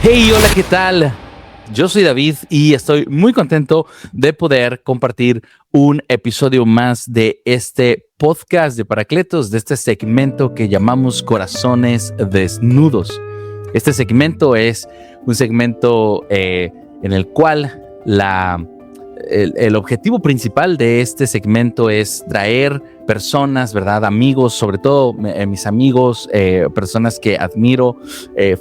Hey, hola, ¿qué tal? Yo soy David y estoy muy contento de poder compartir un episodio más de este podcast de Paracletos, de este segmento que llamamos Corazones Desnudos. Este segmento es un segmento en el cual el objetivo principal de este segmento es traer personas, ¿verdad? Amigos, sobre todo mis amigos, personas que admiro,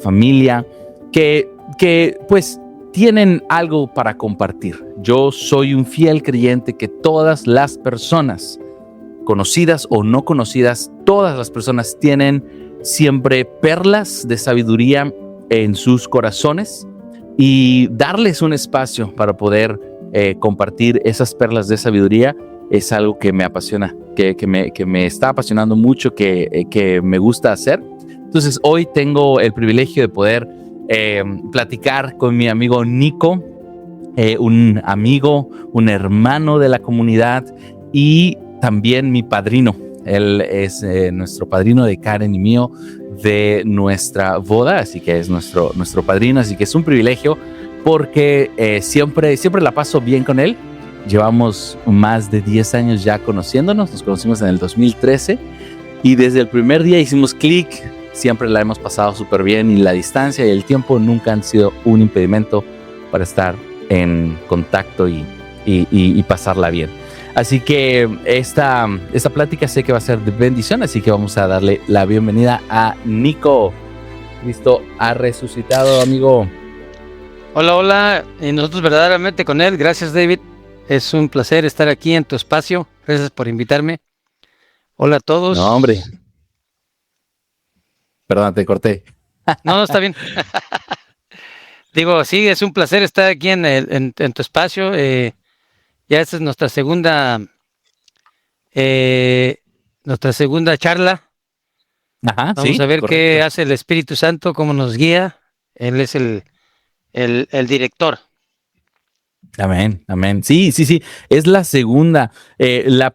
familia, que pues tienen algo para compartir. Yo soy un fiel creyente que todas las personas, conocidas o no conocidas, todas las personas tienen siempre perlas de sabiduría en sus corazones, y darles un espacio para poder compartir esas perlas de sabiduría es algo que me apasiona, que me está apasionando mucho, que me gusta hacer. Entonces hoy tengo el privilegio de poder platicar con mi amigo Nico, un amigo, un hermano de la comunidad y también mi padrino. Él es nuestro padrino de Karen y mío de nuestra boda, así que es nuestro padrino, así que es un privilegio porque siempre la paso bien con él. Llevamos más de 10 años ya conociéndonos, nos conocimos en el 2013 y desde el primer día hicimos clic. Siempre la hemos pasado súper bien y la distancia y el tiempo nunca han sido un impedimento para estar en contacto y pasarla bien. Así que esta plática sé que va a ser de bendición, así que vamos a darle la bienvenida a Nico. Cristo ha resucitado, amigo. Hola, hola, y nosotros verdaderamente con él. Gracias, David. Es un placer estar aquí en tu espacio. Gracias por invitarme. Hola a todos. No, hombre. Perdón, te corté. No, está bien. Digo, sí, es un placer estar aquí en tu espacio. Ya esta es nuestra segunda charla. Ajá, Vamos sí, a ver correcto. qué hace el Espíritu Santo, cómo nos guía. Él es el director. Amén, amén. Sí. Es la segunda. La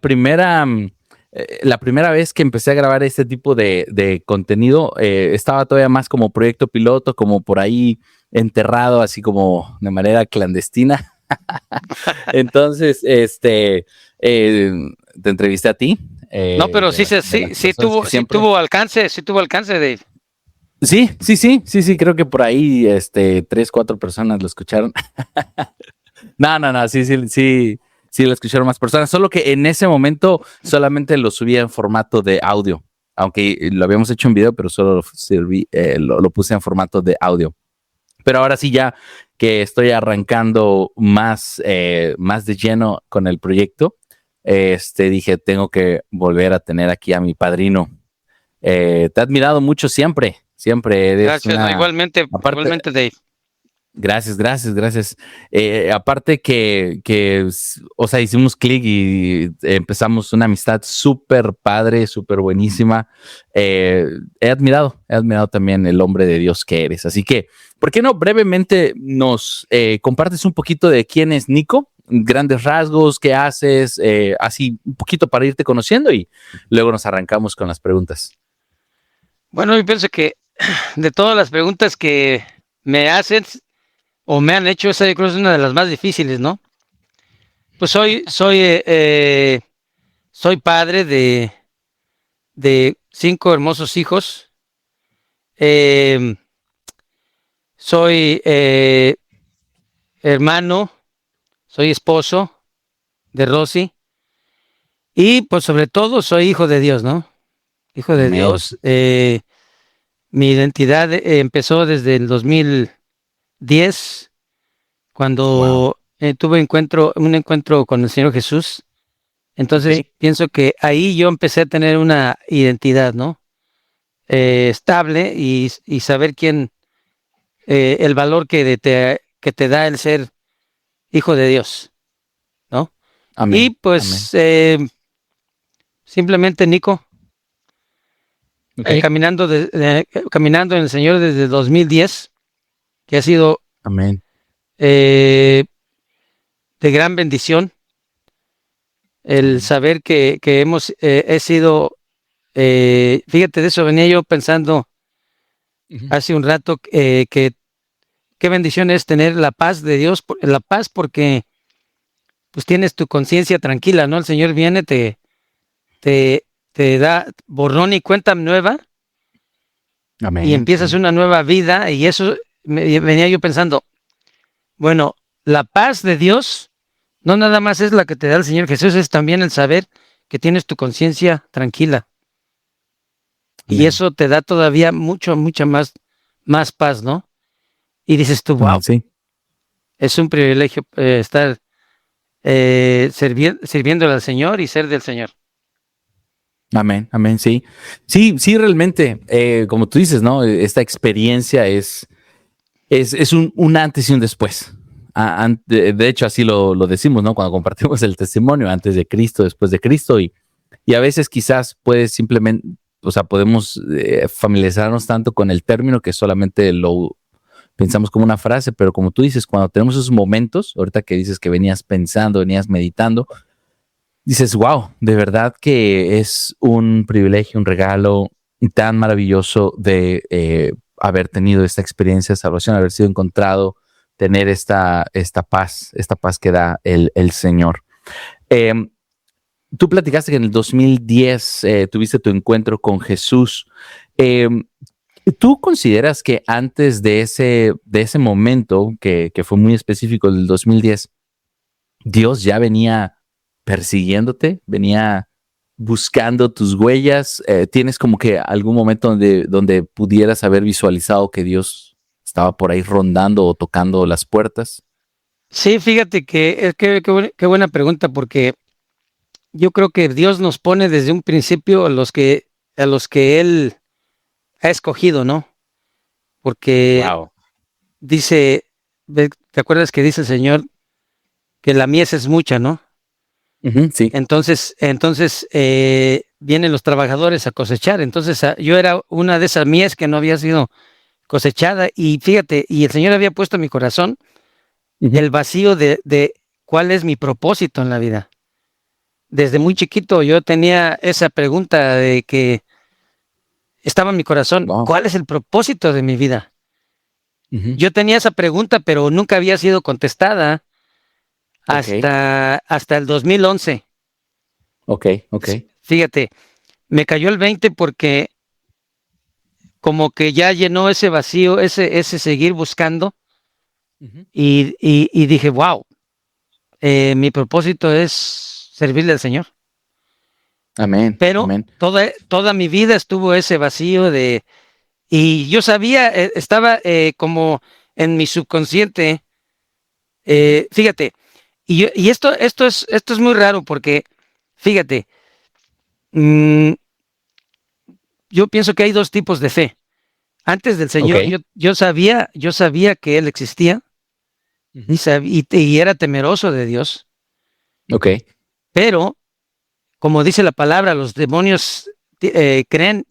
primera vez que empecé a grabar este tipo de contenido, estaba todavía más como proyecto piloto, como por ahí enterrado, así como de manera clandestina. Entonces, te entrevisté a ti. No, pero sí tuvo alcance, Dave. Sí, creo que por ahí 3, 4 personas lo escucharon. No, sí lo escucharon más personas, solo que en ese momento solamente lo subía en formato de audio, aunque lo habíamos hecho en video, pero solo lo puse en formato de audio. Pero ahora sí, ya que estoy arrancando más de lleno con el proyecto, dije, tengo que volver a tener aquí a mi padrino. Te he admirado mucho siempre. Eres Gracias, igualmente, Dave. Gracias. Aparte o sea, hicimos clic y empezamos una amistad súper padre, súper buenísima. He admirado también el hombre de Dios que eres. Así que, ¿por qué no brevemente nos compartes un poquito de quién es Nico? Grandes rasgos, qué haces, así un poquito para irte conociendo y luego nos arrancamos con las preguntas. Bueno, yo pienso que de todas las preguntas que me hacen o me han hecho, esa yo creo es una de las más difíciles, ¿no? Pues soy padre de 5 hermosos hijos. Soy hermano, soy esposo de Rosy y pues sobre todo soy hijo de Dios, ¿no? Hijo de Amén. Dios. Mi identidad empezó desde el 2010, cuando tuve un encuentro con el Señor Jesús. Entonces pienso que ahí yo empecé a tener una identidad, ¿no? Estable y saber el valor que te da el ser hijo de Dios, ¿no? Amén. Y pues simplemente Nico, caminando en el Señor desde 2010, que ha sido Amén. De gran bendición el saber que he sido, fíjate, de eso venía yo pensando hace un rato, que qué bendición es tener la paz de Dios, la paz porque pues tienes tu conciencia tranquila, ¿no? El Señor viene, te, te da borrón y cuenta nueva y Amén. empiezas una nueva vida y eso venía yo pensando, bueno, la paz de Dios no nada más es la que te da el Señor Jesús, es también el saber que tienes tu conciencia tranquila. Y Amén. eso te da todavía mucha más paz, ¿no? Y dices tú, wow, Amén, sí. es un privilegio estar sirviéndole al Señor y ser del Señor. Amén, amén, sí. Sí, sí, realmente, como tú dices, ¿no? Esta experiencia es un antes y un después. De hecho, así lo decimos, ¿no? Cuando compartimos el testimonio, antes de Cristo, después de Cristo, y a veces quizás puedes simplemente, o sea, podemos familiarizarnos tanto con el término que solamente lo pensamos como una frase, pero como tú dices, cuando tenemos esos momentos, ahorita que dices que venías pensando, venías meditando, dices, wow, de verdad que es un privilegio, un regalo tan maravilloso de haber tenido esta experiencia de salvación, haber sido encontrado, tener esta paz que da el Señor. Eh, Tú platicaste que en el 2010 tuviste tu encuentro con Jesús. Eh, ¿Tú consideras que antes de ese momento, que fue muy específico del 2010, Dios ya venía persiguiéndote, venía buscando tus huellas? ¿Tienes como que algún momento donde pudieras haber visualizado que Dios estaba por ahí rondando o tocando las puertas? Sí, fíjate qué buena pregunta, porque yo creo que Dios nos pone desde un principio a los que Él ha escogido, ¿no? Porque Wow. dice, ¿te acuerdas que dice el Señor que la mies es mucha, ¿no? Ujú, sí. Entonces vienen los trabajadores a cosechar. Entonces yo era una de esas mies que no había sido cosechada y fíjate, y el Señor había puesto en mi corazón Ujú. el vacío de cuál es mi propósito en la vida. Desde muy chiquito yo tenía esa pregunta de que estaba en mi corazón, Wow. ¿cuál es el propósito de mi vida? Ujú. Yo tenía esa pregunta, pero nunca había sido contestada Ok, hasta el 2011. ok, ok. Fíjate, me cayó el 20 porque como que ya llenó ese vacío, ese seguir buscando Ujú. y dije, wow, mi propósito es servirle al Señor. Amén, Pero amén. toda mi vida estuvo ese vacío y yo sabía, estaba como en mi subconsciente, fíjate, y esto es muy raro porque, fíjate, mm, yo pienso que hay dos tipos de fe. Antes del Ok. Señor, yo sabía que Él existía Ujú. y era temeroso de Dios, Ok. pero como dice la palabra, los demonios creen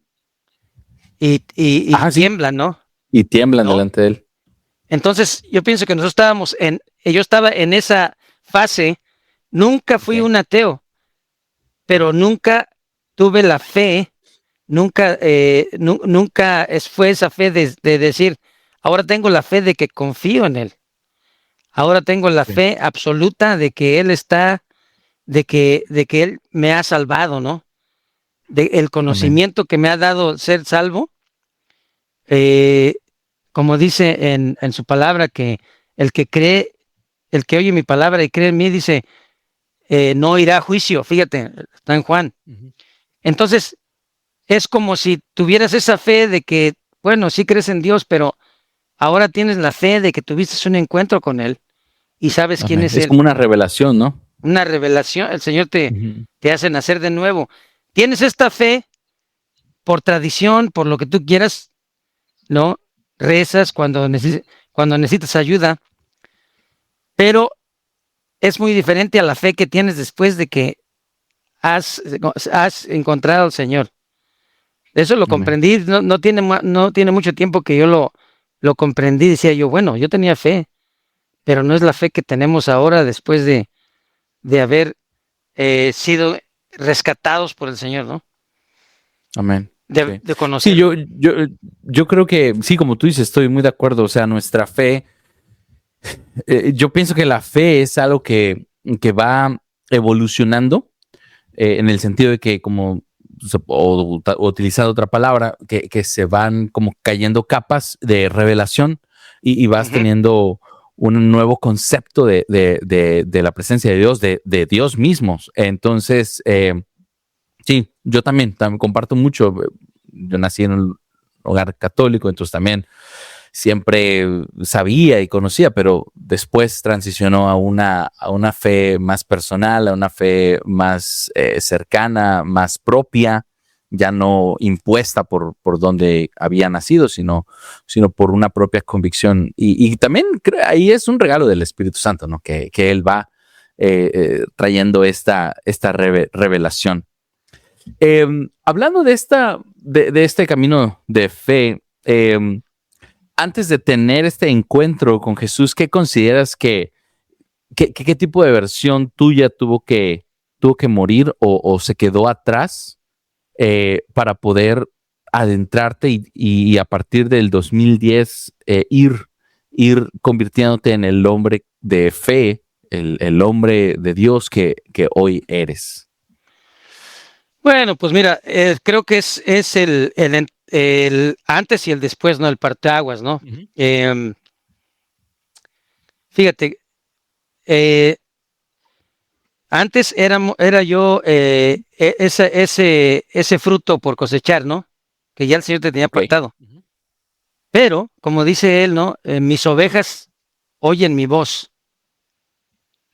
y Ah, sí. tiemblan, ¿no? Y tiemblan ¿No? delante de él. Entonces, yo pienso que yo estaba en esa fase, nunca fui Ok. un ateo, pero nunca tuve la fe, nunca fue esa fe de decir, ahora tengo la fe de que confío en Él, ahora tengo la Sí. fe absoluta de que Él está, de que Él me ha salvado, ¿no? El Amén. conocimiento que me ha dado ser salvo, eh, como dice en su palabra, que el que cree, el que oye mi palabra y cree en mí, dice, no irá a juicio, fíjate, está en Juan. Ujú. Entonces, es como si tuvieras esa fe de que, bueno, sí crees en Dios, pero ahora tienes la fe de que tuviste un encuentro con Él y sabes quién Amén. es Es Él. como una revelación, ¿no? Una revelación, el Señor Ujú. te hace nacer de nuevo. Tienes esta fe por tradición, por lo que tú quieras, ¿no? Rezas cuando necesitas ayuda, pero es muy diferente a la fe que tienes después de que has encontrado al Señor. Eso lo Amén. comprendí, no tiene mucho tiempo que yo lo comprendí. Decía yo, bueno, yo tenía fe, pero no es la fe que tenemos ahora después de haber sido rescatados por el Señor, ¿no? Amén. De, Sí. de Sí, conocerlo. yo creo que, sí, como tú dices, estoy muy de acuerdo. O sea, nuestra fe Yo pienso que la fe es algo que va evolucionando en el sentido de que, como, o utilizar otra palabra, que se van como cayendo capas de revelación y vas Ujú. teniendo un nuevo concepto de la presencia de Dios, de Dios mismos. Entonces, sí, yo también comparto mucho. Yo nací en un hogar católico, entonces también siempre sabía y conocía, pero después transicionó a una fe más personal, a una fe más cercana, más propia, ya no impuesta por donde había nacido, sino por una propia convicción. Y también ahí es un regalo del Espíritu Santo, ¿no? Que Él va trayendo esta revelación. Hablando de este camino de fe, antes de tener este encuentro con Jesús, ¿qué consideras qué tipo de versión tuya tuvo que morir o se quedó atrás para poder adentrarte y a partir del 2010 ir convirtiéndote en el hombre de fe, el hombre de Dios que hoy eres? Bueno, pues mira, creo que es el antes y el después, ¿no? El parteaguas, ¿no? Ujú. Em, Fíjate, eh, antes era yo ese fruto por cosechar, ¿no? Que ya el Señor te tenía Ok. apartado. Ujú. Pero, como dice él, ¿no? Mis ovejas oyen mi voz,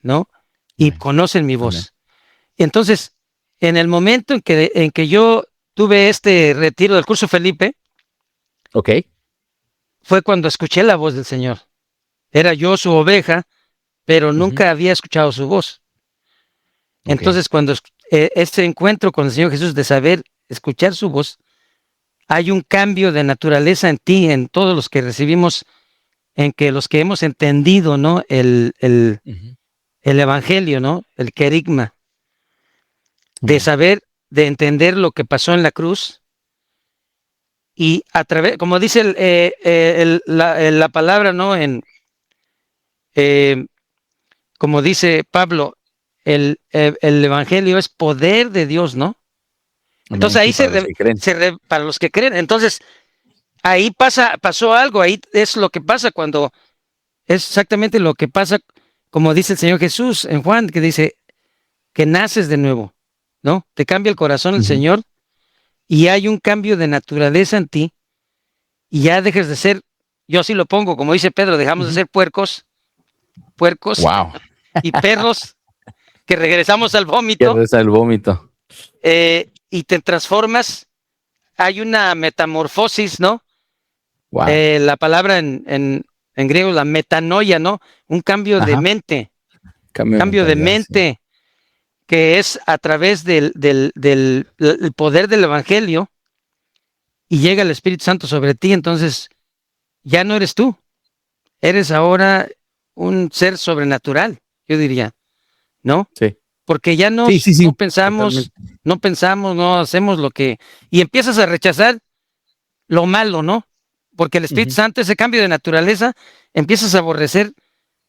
¿no? Y Amén. conocen mi Amén. voz. Entonces, en el momento en que yo tuve este retiro del curso Felipe, Ok. fue cuando escuché la voz del Señor. Era yo su oveja, pero Ujú. nunca había escuchado su voz. Ok. Entonces, cuando este encuentro con el Señor Jesús de saber escuchar su voz, hay un cambio de naturaleza en ti, en todos los que recibimos, en que los que hemos entendido, ¿no? Ujú. El evangelio, ¿no? El querigma, de Amén. saber, de entender lo que pasó en la cruz y a través, como dice la palabra, ¿no? Eh, como dice Pablo, el evangelio es poder de Dios, ¿no? Entonces Amén. ahí Sí, para los que creen. para los que creen, entonces ahí pasó algo, ahí es lo que pasa cuando, es exactamente lo que pasa, como dice el Señor Jesús en Juan, que dice que naces de nuevo, ¿no? Te cambia el corazón el Ujú. Señor y hay un cambio de naturaleza en ti y ya dejes de ser, yo así lo pongo, como dice Pedro, dejamos de Ujú. ser puercos Wow. y perros que regresamos al Que vómito reza el vómito. y te transformas. Hay una metamorfosis, ¿no? Wow. La palabra en griego, la metanoia, ¿no? Un Ajá. Cambio de cambio de mentalidad, sí. mente que es a través del poder del Evangelio y llega el Espíritu Santo sobre ti, entonces ya no eres tú, eres ahora un ser sobrenatural, yo diría, ¿no? Sí. Porque ya Sí, sí, no sí. pensamos, Totalmente. no hacemos lo que, y empiezas a rechazar lo malo, ¿no? Porque el Espíritu Ujú. Santo, ese cambio de naturaleza, empiezas a aborrecer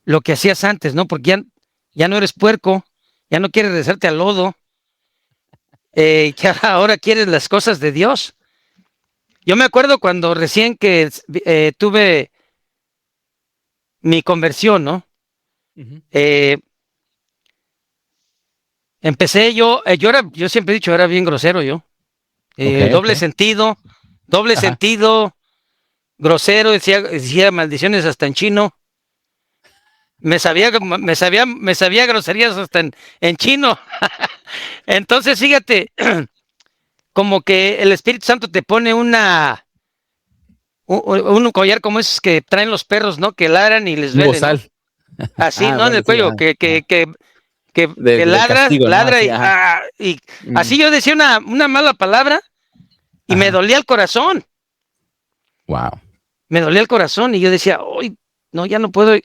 lo que hacías antes, ¿no? Porque ya no eres puerco, ya no quieres regresarte al lodo, que ahora quieres las cosas de Dios. Yo me acuerdo cuando recién que tuve mi conversión, ¿no? Ujú. Eh, Empecé yo siempre he dicho, era bien grosero yo. Ok, ok. Doble Ajá. sentido, grosero, decía maldiciones hasta en chino. Me sabía groserías hasta en chino. Entonces, fíjate, como que el Espíritu Santo te pone un collar como esos que traen los perros, ¿no? Que ladran y les Un duele, ¿no? bozal. Así, Ah, ¿no? En bueno, el sí. cuello, Ah, ajá. que De castigo, ¿no? ladra Así, ajá. y Mm. así yo decía una mala palabra y me Ajá. dolía el corazón, Wow. me dolía el corazón y yo decía, hoy no, ya no puedo.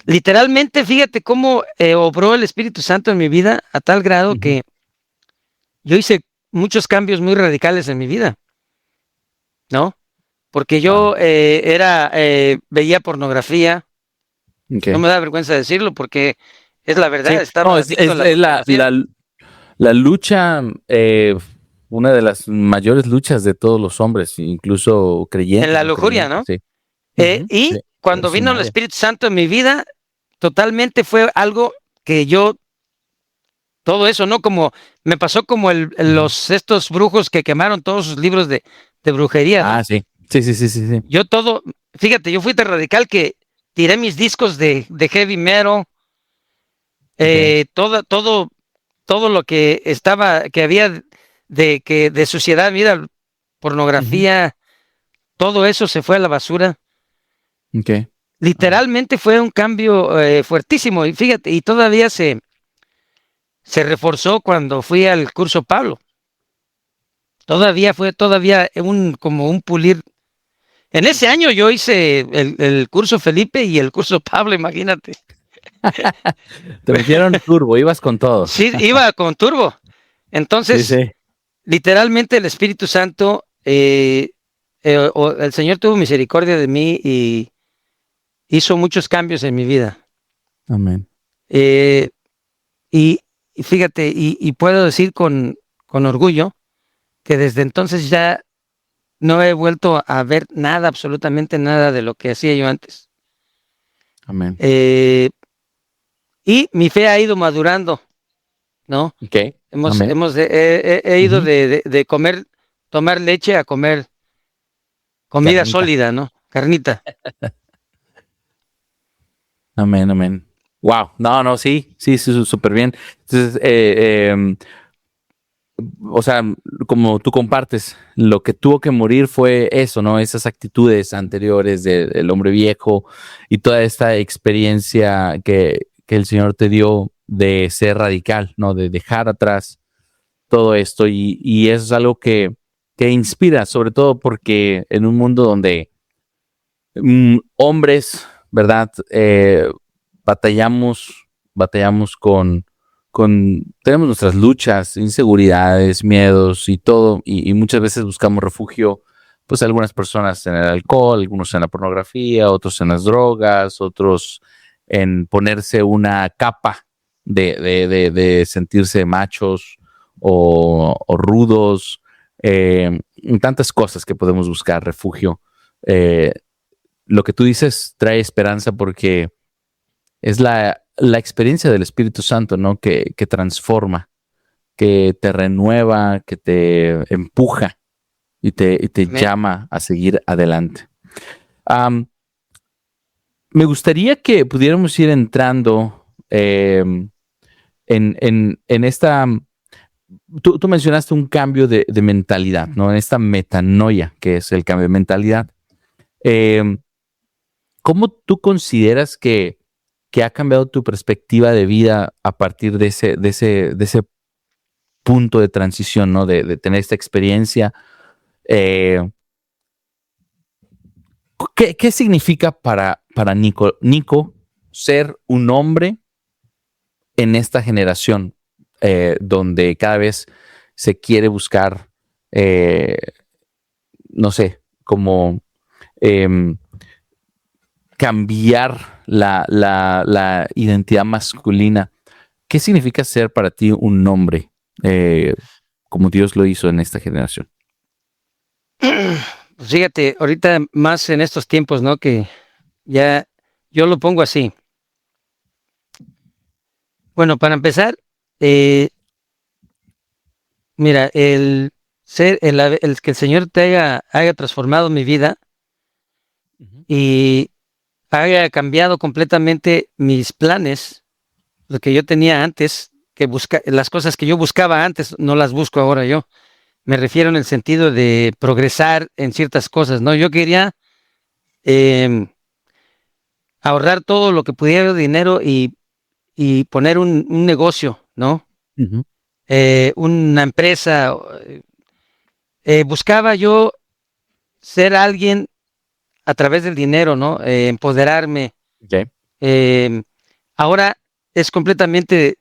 Literalmente, fíjate cómo obró el Espíritu Santo en mi vida a tal grado Ujú. que yo hice muchos cambios muy radicales en mi vida, ¿no? Porque Wow. yo veía pornografía, Ok. No me da vergüenza decirlo porque es la verdad. Sí, Estaba no, adicto a la es pornografía. la lucha, una de las mayores luchas de todos los hombres, incluso En creyentes, la no lujuria, creyentes, ¿no? sí. Ujú, Y sí, cuando es un vino el área. Espíritu Santo en mi vida, totalmente fue algo que yo, todo eso, ¿no? Como me pasó como Ujú. estos brujos que quemaron todos sus libros de brujería, ¿no? Ah, sí. Sí, sí, sí, sí, sí. Yo todo, fíjate, yo fui tan radical que tiré mis discos de heavy metal, Ok. todo lo que que había de suciedad, mira, Ujú. pornografía, todo eso se fue a la basura. Ok. Wow. Literalmente fue un cambio fuertísimo y fíjate, y todavía se reforzó cuando fui al curso Pablo. Todavía como un pulir. En ese año yo hice el curso Felipe y el curso Pablo, imagínate. Te metieron turbo, ibas con todo. Sí, iba con turbo. Sí, Entonces, sí. literalmente el Espíritu Santo, el Señor tuvo misericordia de mí y hizo muchos cambios en mi vida. Amén. Eh, y, y fíjate, y puedo decir con orgullo que desde entonces ya no he vuelto a ver nada, absolutamente nada de lo que hacía yo antes. Amén. Eh, y mi fe ha ido madurando, ¿no? Ok. Hemos, Amén. hemos, he ido Ujú. de comer, tomar leche a comer comida Carnita. sólida, ¿no? Carnita. Amén, amén. Wow. No, no, sí, sí, sí, súper bien. Entonces, o sea, como tú compartes, lo que tuvo que morir fue eso, ¿no? Esas actitudes anteriores del hombre viejo y toda esta experiencia que el Señor te dio de ser radical, ¿no? De dejar atrás todo esto y eso es algo que inspira, sobre todo porque en un mundo donde hombres, ¿verdad? Batallamos tenemos nuestras luchas, inseguridades, miedos y todo, y muchas veces buscamos refugio, pues algunas personas en el alcohol, algunos en la pornografía, otros en las drogas, otros en ponerse una capa de sentirse machos o rudos, tantas cosas que podemos buscar refugio. Eh, lo que tú dices trae esperanza porque es la experiencia del Espíritu Santo, ¿no? Que transforma, que te renueva, que te empuja y te Amén. llama a seguir adelante. Am, Me gustaría que pudiéramos ir entrando en esta. Tú mencionaste un cambio de mentalidad, ¿no? En esta metanoia, que es el cambio de mentalidad. Em, ¿Cómo tú consideras que ha cambiado tu perspectiva de vida a partir de ese punto de transición, ¿no? De tener esta experiencia. Eh, ¿Qué significa para Nico ser un hombre en esta generación donde cada vez se quiere buscar, eh, no sé, como em, cambiar la identidad masculina? ¿Qué significa ser para ti un hombre eh, como Dios lo hizo en esta generación? Pues fíjate, ahorita más en estos tiempos, ¿no? Que ya yo lo pongo así. Bueno, para empezar, eh, mira, el que el Señor te haya transformado mi vida Ujú. y haya cambiado completamente mis planes, lo que yo tenía antes, las cosas que yo buscaba antes, no las busco ahora yo. Me refiero en el sentido de progresar en ciertas cosas, ¿no? Yo quería em, ahorrar todo lo que pudiera de dinero y poner un negocio, ¿no? Ujú. Una empresa. Buscaba yo ser alguien a través del dinero, ¿no? Empoderarme. Ok. Em, Ahora es completamente,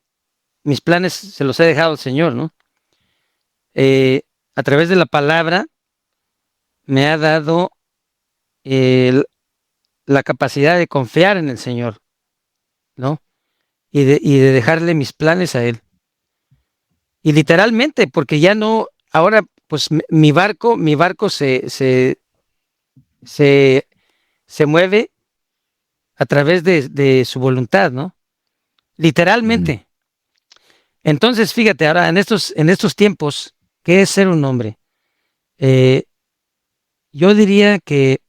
mis planes se los he dejado al Señor, ¿no? Eh, a través de la palabra me ha dado eh, la capacidad de confiar en el Señor. ¿no? Y de dejarle mis planes a Él. Y literalmente, porque ya no, ahora pues mi barco se mueve a través de su voluntad, ¿no? Literalmente. Entonces, fíjate, ahora en estos tiempos, ¿qué es ser un hombre? Yo diría que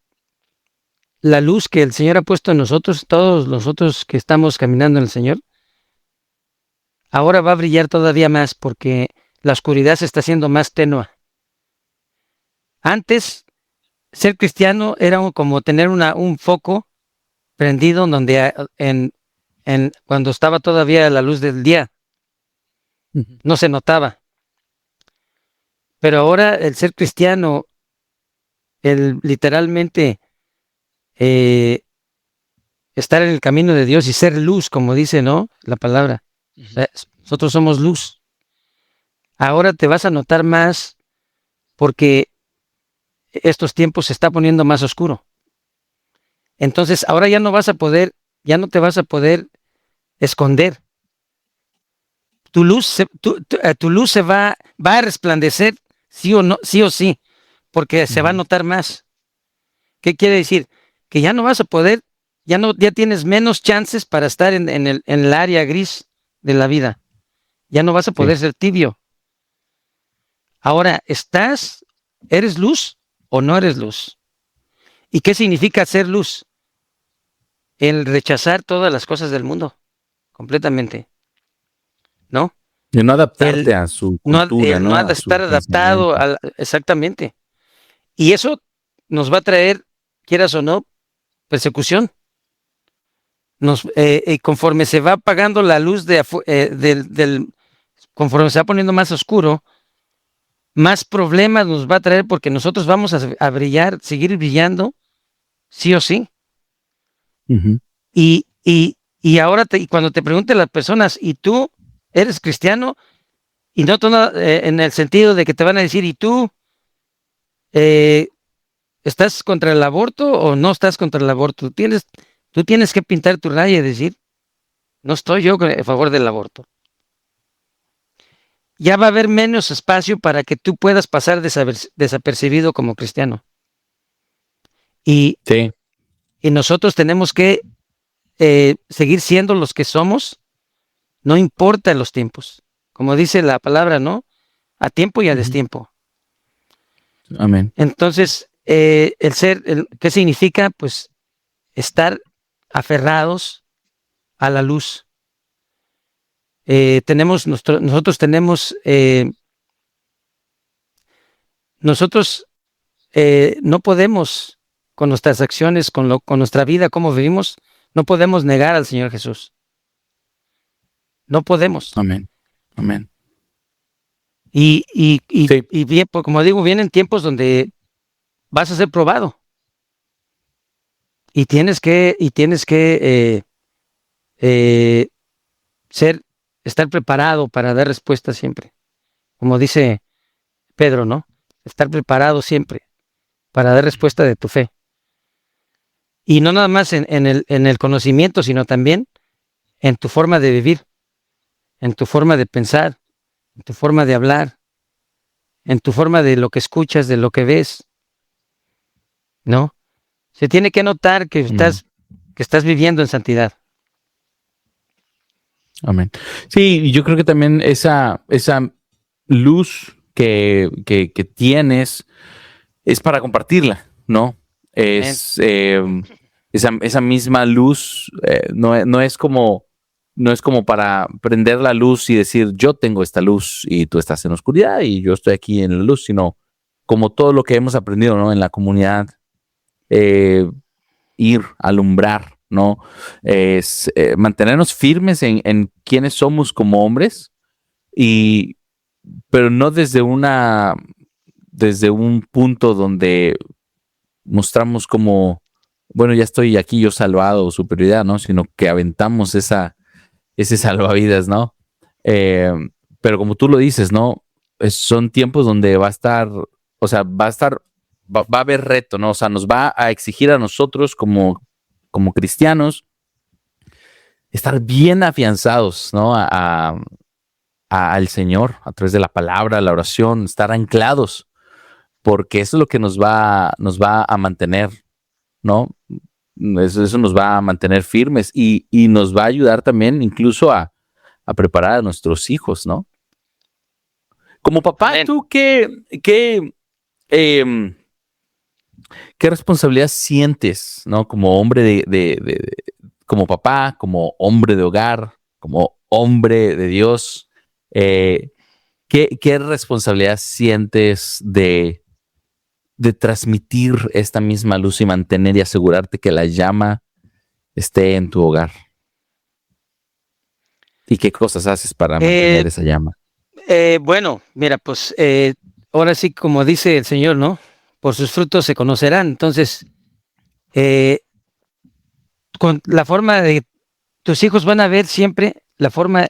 la luz que el Señor ha puesto en nosotros, todos nosotros que estamos caminando en el Señor, ahora va a brillar todavía más porque la oscuridad se está haciendo más tenue. Antes, ser cristiano era como tener un foco prendido donde cuando estaba todavía la luz del día, no se notaba. Pero ahora el ser cristiano, el literalmente estar en el camino de Dios y ser luz, como dice, ¿no? La palabra. O sea, nosotros somos luz. Ahora te vas a notar más porque estos tiempos se está poniendo más oscuro. Entonces, ahora ya no te vas a poder esconder. Tu luz se va a resplandecer sí o sí, porque se va a notar más. ¿Qué quiere decir? Que ya no vas a poder, ya tienes menos chances para estar en el área gris de la vida. Ya no vas a poder ser tibio. Ahora, ¿eres luz o no eres luz? ¿Y qué significa ser luz? El rechazar todas las cosas del mundo, completamente, ¿no? De no adaptarte a su cultura, ¿no? No A estar su adaptado, pensamiento. exactamente. Y eso nos va a traer, quieras o no, persecución. Conforme se va apagando la luz conforme se va poniendo más oscuro, más problemas nos va a traer porque nosotros vamos a brillar, seguir brillando, sí o sí. Uh-huh. Y ahora cuando te pregunten las personas, ¿y tú eres cristiano? Y no en el sentido de que te van a decir, ¿y tú estás contra el aborto o no estás contra el aborto? Tú tienes que pintar tu raya y decir, no estoy yo a favor del aborto. Ya va a haber menos espacio para que tú puedas pasar desapercibido como cristiano. Y nosotros tenemos que seguir siendo los que somos, no importa los tiempos. Como dice la palabra, ¿no? A tiempo y a destiempo. Amén. Entonces, ¿qué significa? Pues estar aferrados a la luz. Nosotros no podemos, con nuestras acciones, con nuestra vida, cómo vivimos, no podemos negar al Señor Jesús. No podemos. Amén. Amén. Y bien, pues, como digo, vienen tiempos donde vas a ser probado. Y tienes que estar preparado para dar respuesta siempre. Como dice Pedro, ¿no? Estar preparado siempre para dar respuesta de tu fe. Y no nada más en el conocimiento, sino también en tu forma de vivir, en tu forma de pensar, en tu forma de hablar, en tu forma de lo que escuchas, de lo que ves, ¿no? Se tiene que notar que estás viviendo en santidad. Amén. Sí, yo creo que también esa luz que tienes es para compartirla, ¿no? Es esa misma luz, no es como para prender la luz y decir yo tengo esta luz y tú estás en la oscuridad y yo estoy aquí en la luz, sino como todo lo que hemos aprendido, ¿no? En la comunidad, ir, alumbrar, ¿no? Es mantenernos firmes en quiénes somos como hombres, pero no desde un punto donde mostramos como, bueno, ya estoy aquí yo salvado o superioridad, ¿no? Sino que aventamos ese salvavidas, ¿no? Pero como tú lo dices, ¿no? Son tiempos donde va a haber reto, ¿no? O sea, nos va a exigir a nosotros como cristianos estar bien afianzados, ¿no? Al Señor a través de la palabra, la oración, estar anclados, porque eso es lo que nos va a mantener, ¿no? Eso nos va a mantener firmes y nos va a ayudar también incluso a preparar a nuestros hijos, ¿no? Como papá, Amén. ¿tú em, qué responsabilidad sientes, ¿no? Como hombre como papá, como hombre de hogar, como hombre de Dios, ¿qué responsabilidad sientes de transmitir esta misma luz y mantener y asegurarte que la llama esté en tu hogar? ¿Y qué cosas haces para Eh, mantener esa llama? bueno, mira, pues ahora sí, como dice el Señor, ¿no? Por sus frutos se conocerán. Entonces, eh, con la forma de tus hijos van a ver siempre la forma,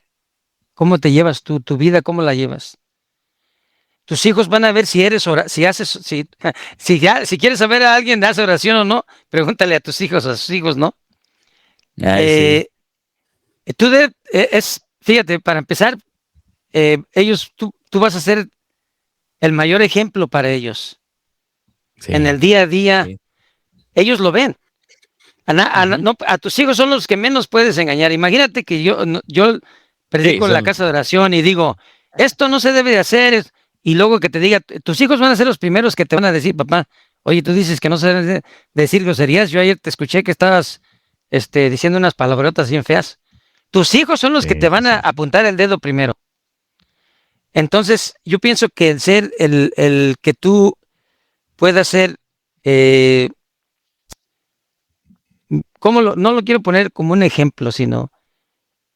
cómo te llevas tú, tu vida, cómo la llevas. Tus hijos van a ver si si haces, si quieres saber a alguien hace oración o no, pregúntale a tus hijos, a sus hijos, ¿no? Ay, sí, Eh, fíjate, para empezar, tú vas a ser el mayor ejemplo para ellos. En sí, el día a día, sí. ellos lo ven. Ujú. No, a tus hijos son los que menos puedes engañar. Imagínate que yo Sí, predico en la casa de oración y digo, esto no se debe de hacer, y luego que te diga, tus hijos van a ser los primeros que te van a decir, papá, oye, tú dices que no se debe de decir groserías, yo ayer te escuché que estabas diciendo unas palabrotas bien feas. Tus hijos son los que te sí, sí, van a sí. apuntar el dedo primero. Entonces, yo pienso que el que tú puedas ser, eh, no lo quiero poner como un ejemplo, sino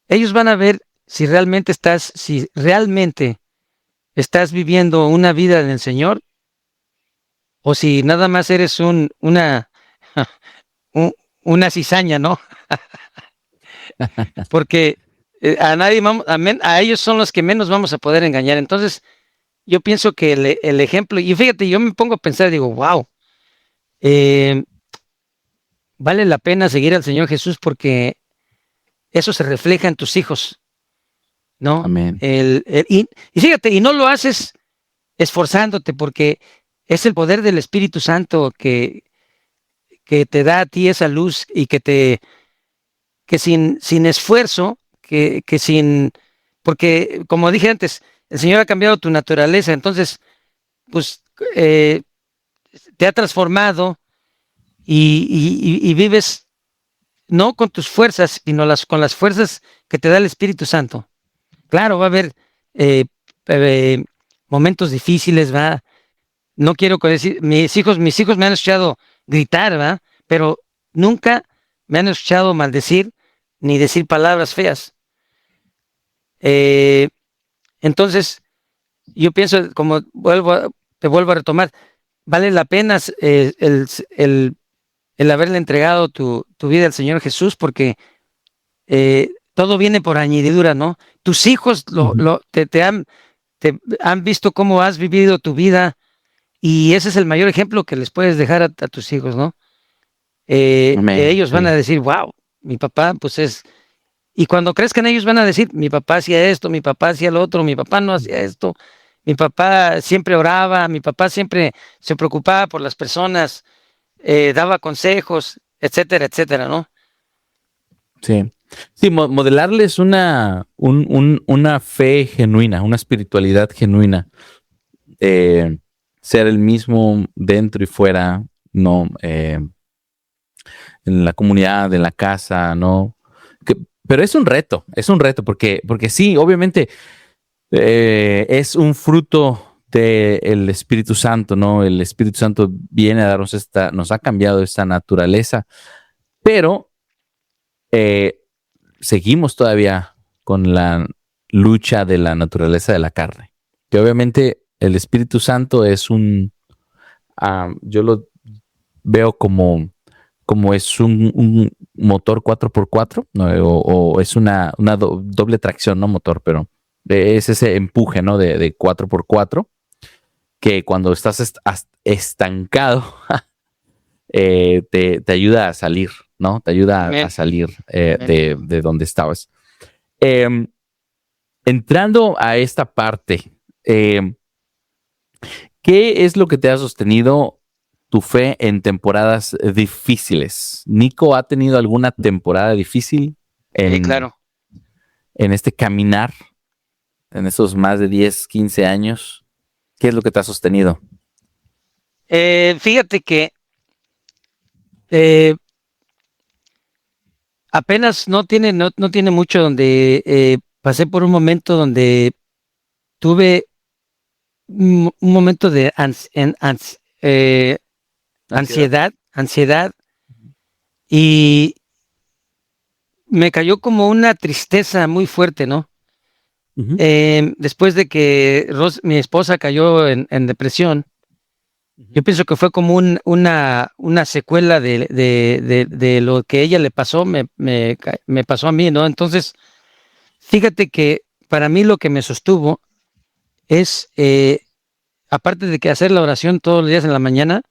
ellos van a ver si realmente estás viviendo una vida en el Señor o si nada más eres una cizaña, ¿no? Porque a nadie vamos, a ellos son los que menos vamos a poder engañar. Entonces, yo pienso que el ejemplo, y fíjate, yo me pongo a pensar, digo, wow, eh, vale la pena seguir al Señor Jesús porque eso se refleja en tus hijos, ¿no? Amén. Y fíjate, y no lo haces esforzándote porque es el poder del Espíritu Santo que te da a ti esa luz y que sin esfuerzo, porque como dije antes, el Señor ha cambiado tu naturaleza, entonces, pues, te ha transformado y vives no con tus fuerzas, sino con las fuerzas que te da el Espíritu Santo. Claro, va a haber eh, eh, momentos difíciles, va. No quiero decir, mis hijos me han escuchado gritar, ¿va? Pero nunca me han escuchado maldecir ni decir palabras feas. Eh, entonces, yo pienso, te vuelvo a retomar, vale la pena el haberle entregado tu vida al Señor Jesús porque todo viene por añadidura, ¿no? Tus hijos Ujú. te han visto cómo has vivido tu vida y ese es el mayor ejemplo que les puedes dejar a tus hijos, ¿no? Amén. Ellos van a Sí. decir, wow, mi papá pues es. Y cuando crezcan ellos van a decir, mi papá hacía esto, mi papá hacía lo otro, mi papá no hacía esto, mi papá siempre oraba, mi papá siempre se preocupaba por las personas, daba consejos, etcétera, etcétera, ¿no? Sí. Sí, modelarles una fe genuina, una espiritualidad genuina. eh, Ser el mismo dentro y fuera, ¿no? En la comunidad, en la casa, ¿no? Pero es un reto, porque sí, obviamente es un fruto del Espíritu Santo, ¿no? El Espíritu Santo viene a darnos nos ha cambiado esta naturaleza, pero eh, seguimos todavía con la lucha de la naturaleza de la carne. Que obviamente el Espíritu Santo es yo lo veo como es un motor 4x4, ¿no? O es una doble tracción, no motor, pero es ese empuje, ¿no? De 4x4, que cuando estás estancado, te ayuda a salir, ¿no? Te ayuda Amén. a salir Amén. de donde estabas. Entrando a esta parte, ¿qué es lo que te ha sostenido tu fe en temporadas difíciles? ¿Nico ha tenido alguna temporada difícil Claro. en este caminar, en esos más de 10, 15 años? ¿Qué es lo que te ha sostenido? Fíjate que apenas no tiene mucho donde pasé por un momento donde tuve un momento de ansiedad y me cayó como una tristeza muy fuerte, ¿no? Ujú. Después de que mi esposa cayó en depresión, yo pienso que fue como una secuela de lo que ella le pasó, me pasó a mí, ¿no? Entonces, fíjate que para mí lo que me sostuvo es, aparte de que hacer la oración todos los días en la mañana,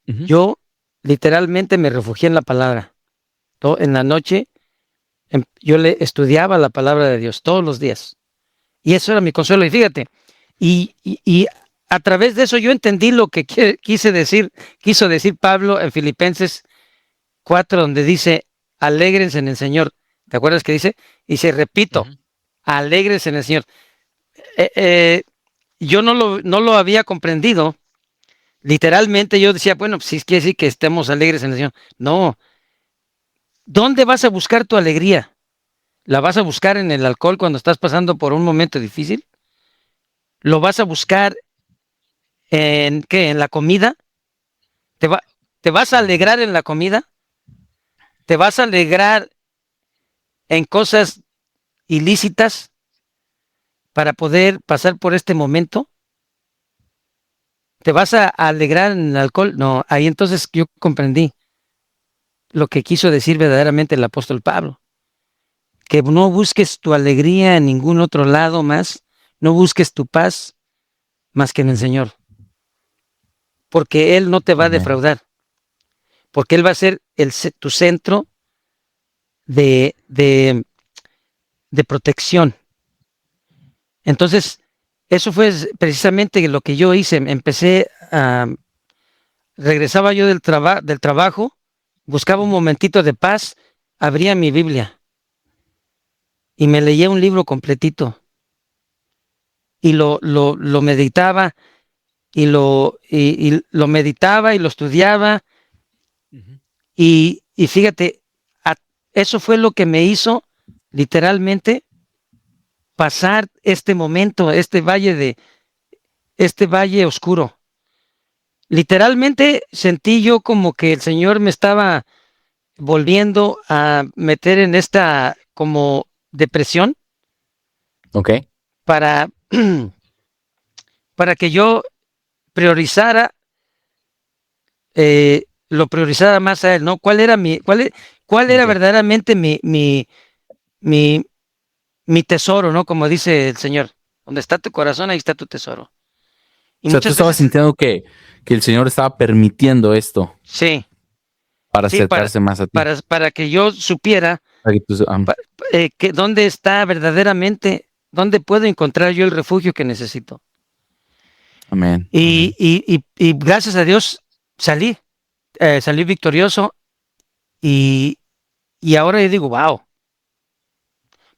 Ujú. yo literalmente me refugié en la palabra. En la noche yo le estudiaba la palabra de Dios todos los días. Y eso era mi consuelo. Y fíjate, y a través de eso yo entendí lo que quiso decir Pablo en Filipenses 4, donde dice, alégrense en el Señor. ¿Te acuerdas que dice? Y se repito, Ujú. alégrense en el Señor. Eh, eh, yo no lo había comprendido. Literalmente yo decía, bueno, pues sí quiere decir que estemos alegres en el Señor. No. ¿Dónde vas a buscar tu alegría? ¿La vas a buscar en el alcohol cuando estás pasando por un momento difícil? ¿Lo vas a buscar en qué? ¿En la comida? ¿Te, va, ¿Te vas a alegrar en la comida? ¿Te vas a alegrar en cosas ilícitas para poder pasar por este momento? ¿Te vas a alegrar en el alcohol? No, ahí entonces yo comprendí lo que quiso decir verdaderamente el apóstol Pablo. Que no busques tu alegría en ningún otro lado más, no busques tu paz más que en el Señor, porque Él no te va a Amén. defraudar, porque Él va a ser tu centro de, de, de protección. Entonces, eso fue precisamente lo que yo hice. Empecé a, regresaba yo del trabajo, buscaba un Ujú. momentito de paz, abría mi Biblia y me leía un libro completito y lo meditaba y lo meditaba y lo estudiaba Ujú. y fíjate, eso fue lo que me hizo literalmente pasar este momento, este valle oscuro. Literalmente sentí yo como que el Señor me estaba volviendo a meter en esta como depresión Ok. para, para que yo priorizara, lo priorizara más a Él, ¿no? ¿Cuál era Ok. verdaderamente mi, mi tesoro, ¿no? Como dice el Señor, donde está tu corazón, ahí está tu tesoro. O Y sea, tú muchas estabas veces, sintiendo que el Señor estaba permitiendo esto sí, para sí, acercarse más a ti. para que yo supiera Para que tú- pa- que dónde está verdaderamente, dónde puedo encontrar yo el refugio que necesito. amén. Y, Amén. y, y gracias a Dios salí victorioso y ahora yo digo, wow.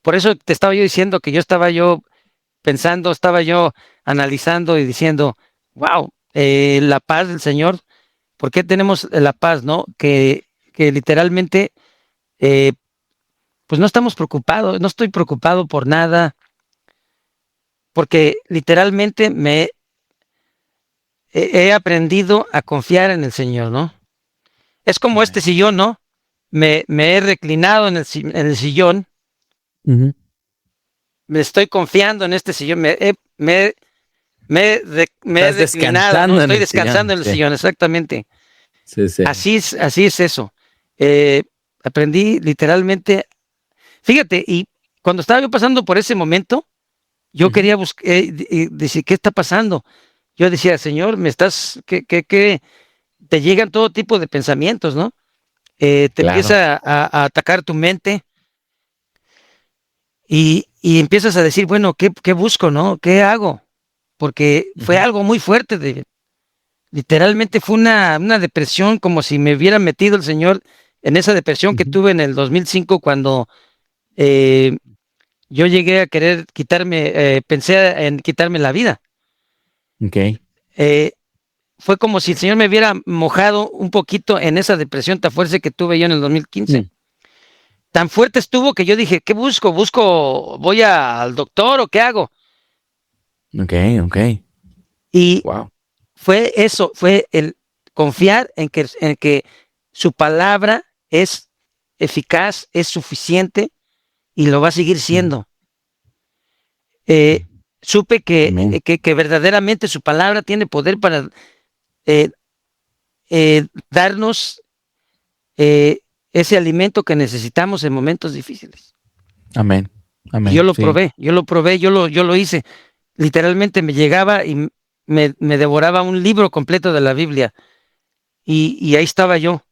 Por eso te estaba yo diciendo que yo estaba yo pensando, estaba yo analizando y diciendo, wow, la paz del Señor, ¿por qué tenemos la paz, no? Que literalmente, eh, pues no estamos preocupados, no estoy preocupado por nada, porque literalmente he aprendido a confiar en el Señor, ¿no? Es como este Amén. sillón, ¿no? Me he reclinado en el sillón, Ujú. me estoy confiando en este sillón, me he Estás reclinado, ¿no? descansando en Estoy el descansando sillón. en el Sí. sillón, exactamente. Sí, sí. Así es eso. Eh, Aprendí literalmente, fíjate, y cuando estaba yo pasando por ese momento, yo Ujú. quería buscar, decir, ¿qué está pasando? Yo decía, Señor, me estás, te llegan todo tipo de pensamientos, ¿no? Te empieza a atacar tu mente y empiezas a decir, bueno, ¿qué busco, no? ¿Qué hago? Porque fue algo muy fuerte. Literalmente fue una depresión, como si me hubiera metido el Señor en esa depresión que tuve en el 2005 cuando yo llegué a querer pensé en quitarme la vida. Okay. Fue como si el Señor me hubiera mojado un poquito en esa depresión tan fuerte que tuve yo en el 2015. Tan fuerte estuvo que yo dije, ¿qué busco? ¿Voy al doctor o qué hago? Okay. Y Wow. fue eso, fue el confiar en que su palabra es eficaz, es suficiente y lo va a seguir siendo. Supe que verdaderamente su palabra tiene poder para darnos ese alimento que necesitamos en momentos difíciles. Amén. Y yo lo probé, yo lo hice. Literalmente me llegaba y me devoraba un libro completo de la Biblia. Y ahí estaba yo.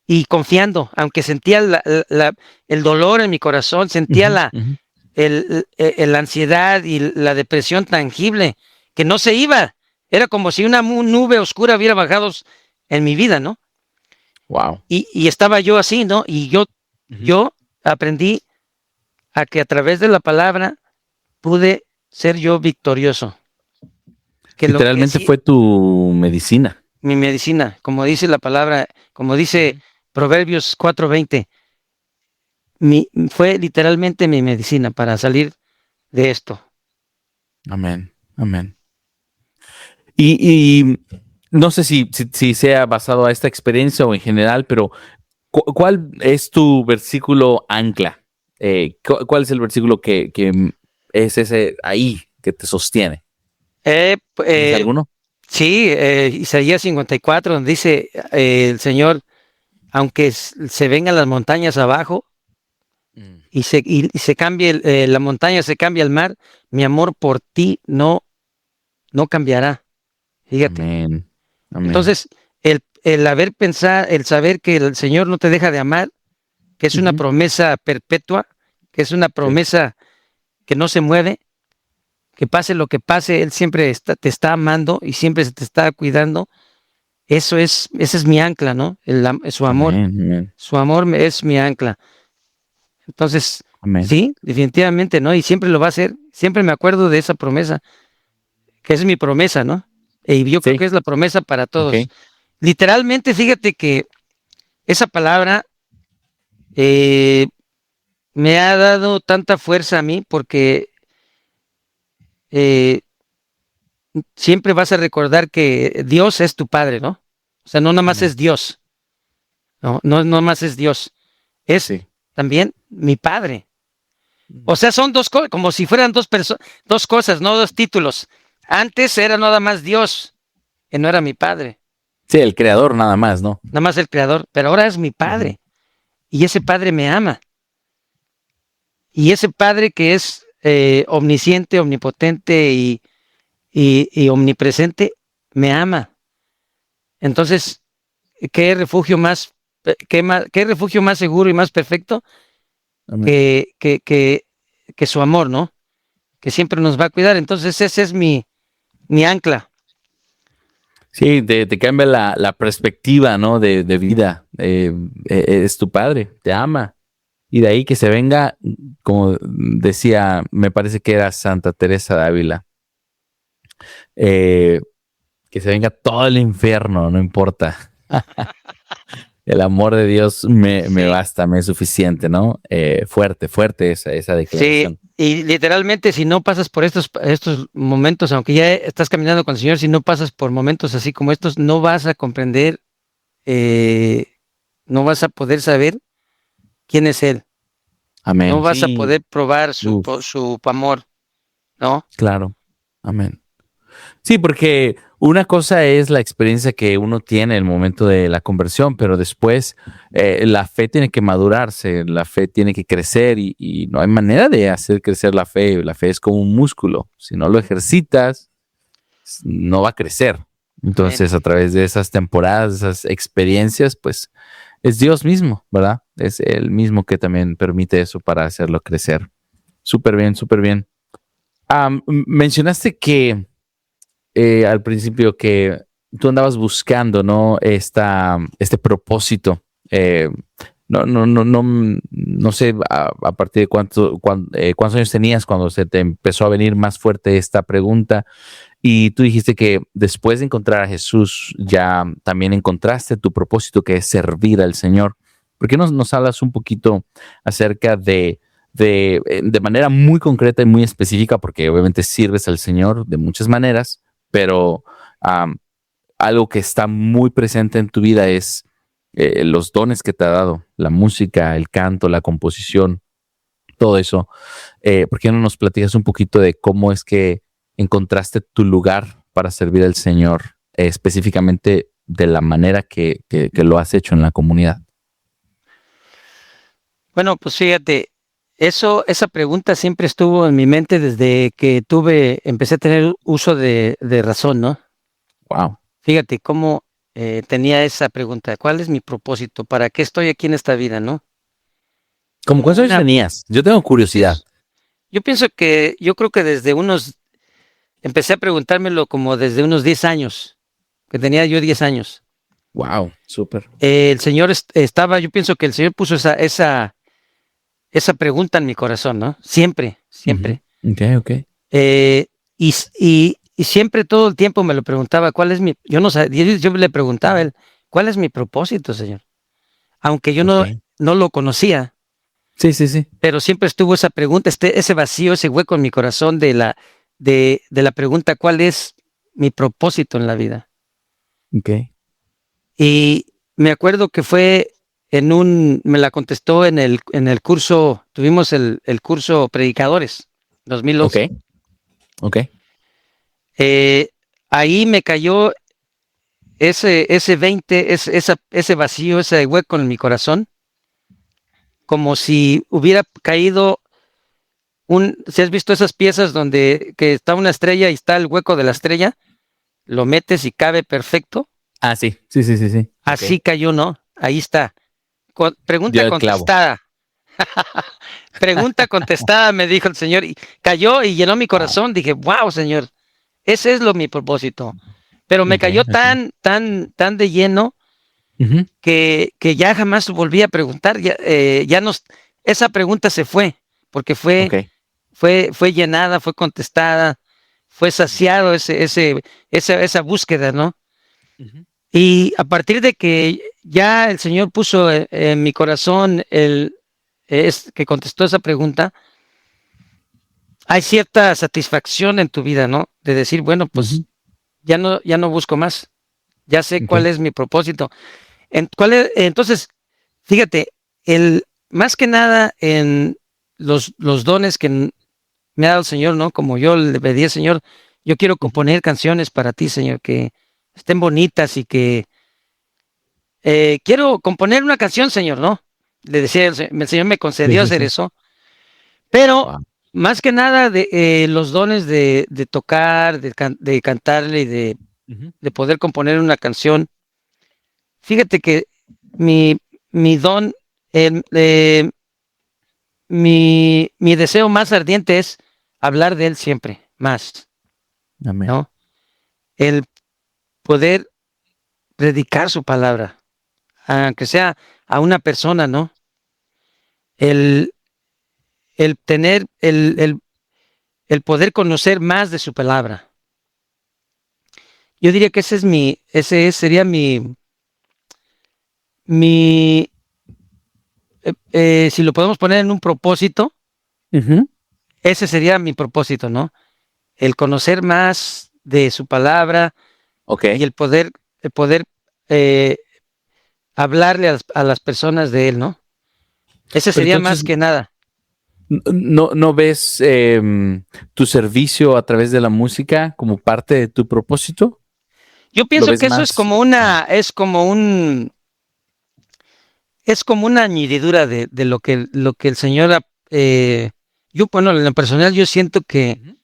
Y confiando, aunque sentía el dolor en mi corazón, sentía la ansiedad y la depresión tangible, que no se iba. Era como si una nube oscura hubiera bajado en mi vida, ¿no? Wow. Y estaba yo así, ¿no? Y yo aprendí a que a través de la palabra pude ser yo victorioso. Que Literalmente fue tu medicina. Mi medicina, como dice la palabra, como dice Proverbios 4:20, fue literalmente mi medicina para salir de esto. Amén. Y no sé si sea basado a esta experiencia o en general, pero ¿cuál es tu versículo ancla? ¿Cuál es el versículo que es ese ahí que te sostiene? ¿Tienes alguno? Sí, Isaías 54, donde dice el Señor, aunque se vengan las montañas abajo y se cambie la montaña, se cambie el mar, mi amor por ti no cambiará. Fíjate. Amén. Entonces, el saber que el Señor no te deja de amar, que es una promesa perpetua, que es una promesa que no se mueve, que pase lo que pase, Él siempre te está amando y siempre se te está cuidando. Esa es mi ancla, ¿no? Su amor. Amén. Su amor es mi ancla. Entonces, Amén. sí, definitivamente, ¿no? Y siempre lo va a hacer. Siempre me acuerdo de esa promesa, que es mi promesa, ¿no? Y yo creo que es la promesa para todos. Okay. Literalmente, fíjate que esa palabra me ha dado tanta fuerza a mí porque siempre vas a recordar que Dios es tu Padre, ¿no? O sea, no nada más es Dios. No nada más es Dios. Es también mi Padre. O sea, son dos cosas, como si fueran dos cosas, no dos títulos. Antes era nada más Dios, que no era mi Padre. Sí, el creador nada más, ¿no? Nada más el creador, pero ahora es mi Padre. Y ese Padre me ama. Y ese Padre que es omnisciente, omnipotente y omnipresente, me ama. Entonces, ¿qué refugio más seguro y más perfecto que su amor, ¿no? Que siempre nos va a cuidar. Entonces, ese es mi ancla. Sí, te cambia la perspectiva, ¿no? De vida. Es tu padre, te ama. Y de ahí que se venga, como decía, me parece que era Santa Teresa de Ávila, que se venga todo el infierno, no importa. El amor de Dios me basta, me es suficiente, ¿no? Fuerte esa declaración. Sí, y literalmente si no pasas por estos momentos, aunque ya estás caminando con el Señor, si no pasas por momentos así como estos, no vas a comprender, no vas a poder saber quién es Él. Amén. No vas a poder probar su amor, ¿no? Claro. Amén. Sí, porque una cosa es la experiencia que uno tiene en el momento de la conversión, pero después la fe tiene que madurarse, la fe tiene que crecer y no hay manera de hacer crecer la fe. La fe es como un músculo. Si no lo ejercitas, no va a crecer. Entonces, a través de esas temporadas, esas experiencias, pues es Dios mismo, ¿verdad? Es Él mismo que también permite eso para hacerlo crecer. Súper bien, súper bien. Mencionaste que al principio que tú andabas buscando, ¿no? Este propósito. No sé a partir de cuántos años tenías cuando se te empezó a venir más fuerte esta pregunta. Y tú dijiste que después de encontrar a Jesús, ya también encontraste tu propósito, que es servir al Señor. ¿Por qué nos hablas un poquito acerca de manera muy concreta y muy específica? Porque obviamente sirves al Señor de muchas maneras, pero algo que está muy presente en tu vida es los dones que te ha dado, la música, el canto, la composición, todo eso. ¿Por qué no nos platicas un poquito de cómo es que encontraste tu lugar para servir al Señor, específicamente de la manera que lo has hecho en la comunidad? Bueno, pues fíjate, esa pregunta siempre estuvo en mi mente desde que empecé a tener uso de razón, ¿no? Wow. Fíjate cómo tenía esa pregunta, ¿cuál es mi propósito? ¿Para qué estoy aquí en esta vida, no? ¿Cómo Como cuántos años una, tenías? Yo tengo curiosidad. pues, yo creo que empecé a preguntármelo como desde unos 10 años, que tenía yo 10 años. Wow, súper. El Señor yo pienso que el Señor puso esa pregunta en mi corazón, ¿no? Siempre, Ujú. siempre. Ok, ok. Y siempre todo el tiempo me lo preguntaba, yo no sabía, yo le preguntaba a él, ¿cuál es mi propósito, Señor? Aunque yo Ok. no lo conocía, Sí, sí, sí. pero siempre estuvo esa pregunta, ese vacío, ese hueco en mi corazón de la pregunta, ¿cuál es mi propósito en la vida? Ok. Y me acuerdo que me la contestó en el curso, tuvimos el curso Predicadores, Ok. 2011. Ok. Eh, Ahí me cayó ese 20, ese vacío, ese hueco en mi corazón, como si hubiera caído si has visto esas piezas donde que está una estrella y está el hueco de la estrella, lo metes y cabe perfecto, Ah, sí. Sí, sí, sí, sí. Ok. así cayó, ¿no? Ahí está. Dio Pregunta el clavo. contestada. Pregunta contestada, me dijo el Señor, y cayó y llenó mi Wow. corazón. Dije, wow, Señor, ese es mi propósito. Pero me Ok, cayó ok. tan, tan, tan de lleno Ujú. que ya jamás volví a preguntar. Esa pregunta se fue, porque Ok. fue llenada, fue contestada, fue saciado esa búsqueda, ¿no? Ujú. Y a partir de que ya el Señor puso en mi corazón que contestó esa pregunta, hay cierta satisfacción en tu vida, ¿no? De decir, bueno, pues Ujú. ya no busco más, ya sé Ok. cuál es mi propósito. Entonces, fíjate, más que nada en los dones que me ha dado el Señor, ¿no? Como yo le pedí al Señor, yo quiero Ujú. componer canciones para ti, Señor, que estén bonitas y que quiero componer una canción, Señor, ¿no? Le decía, el Señor me Sí, concedió sí, hacer sí. eso, pero Wow. más que nada de los dones de tocar, de cantarle y Ujú. de poder componer una canción. Fíjate que mi, mi don, el, mi deseo más ardiente es hablar de Él siempre, más, Amén. ¿no? El poder predicar su palabra, aunque sea a una persona, ¿no? El, el tener, el poder conocer más de su palabra. Yo diría que sería mi, si lo podemos poner en un propósito, Ujú. ese sería mi propósito, ¿no? El conocer más de su palabra Ok. y el poder eh, hablarle a las personas de él, ¿no? Ese Pero sería más entonces, que nada. ¿no ves tu servicio a través de la música como parte de tu propósito? Yo ¿Lo pienso ves que eso es más? como una añadidura de lo que el Señor yo, bueno, en lo personal yo siento que Ujú.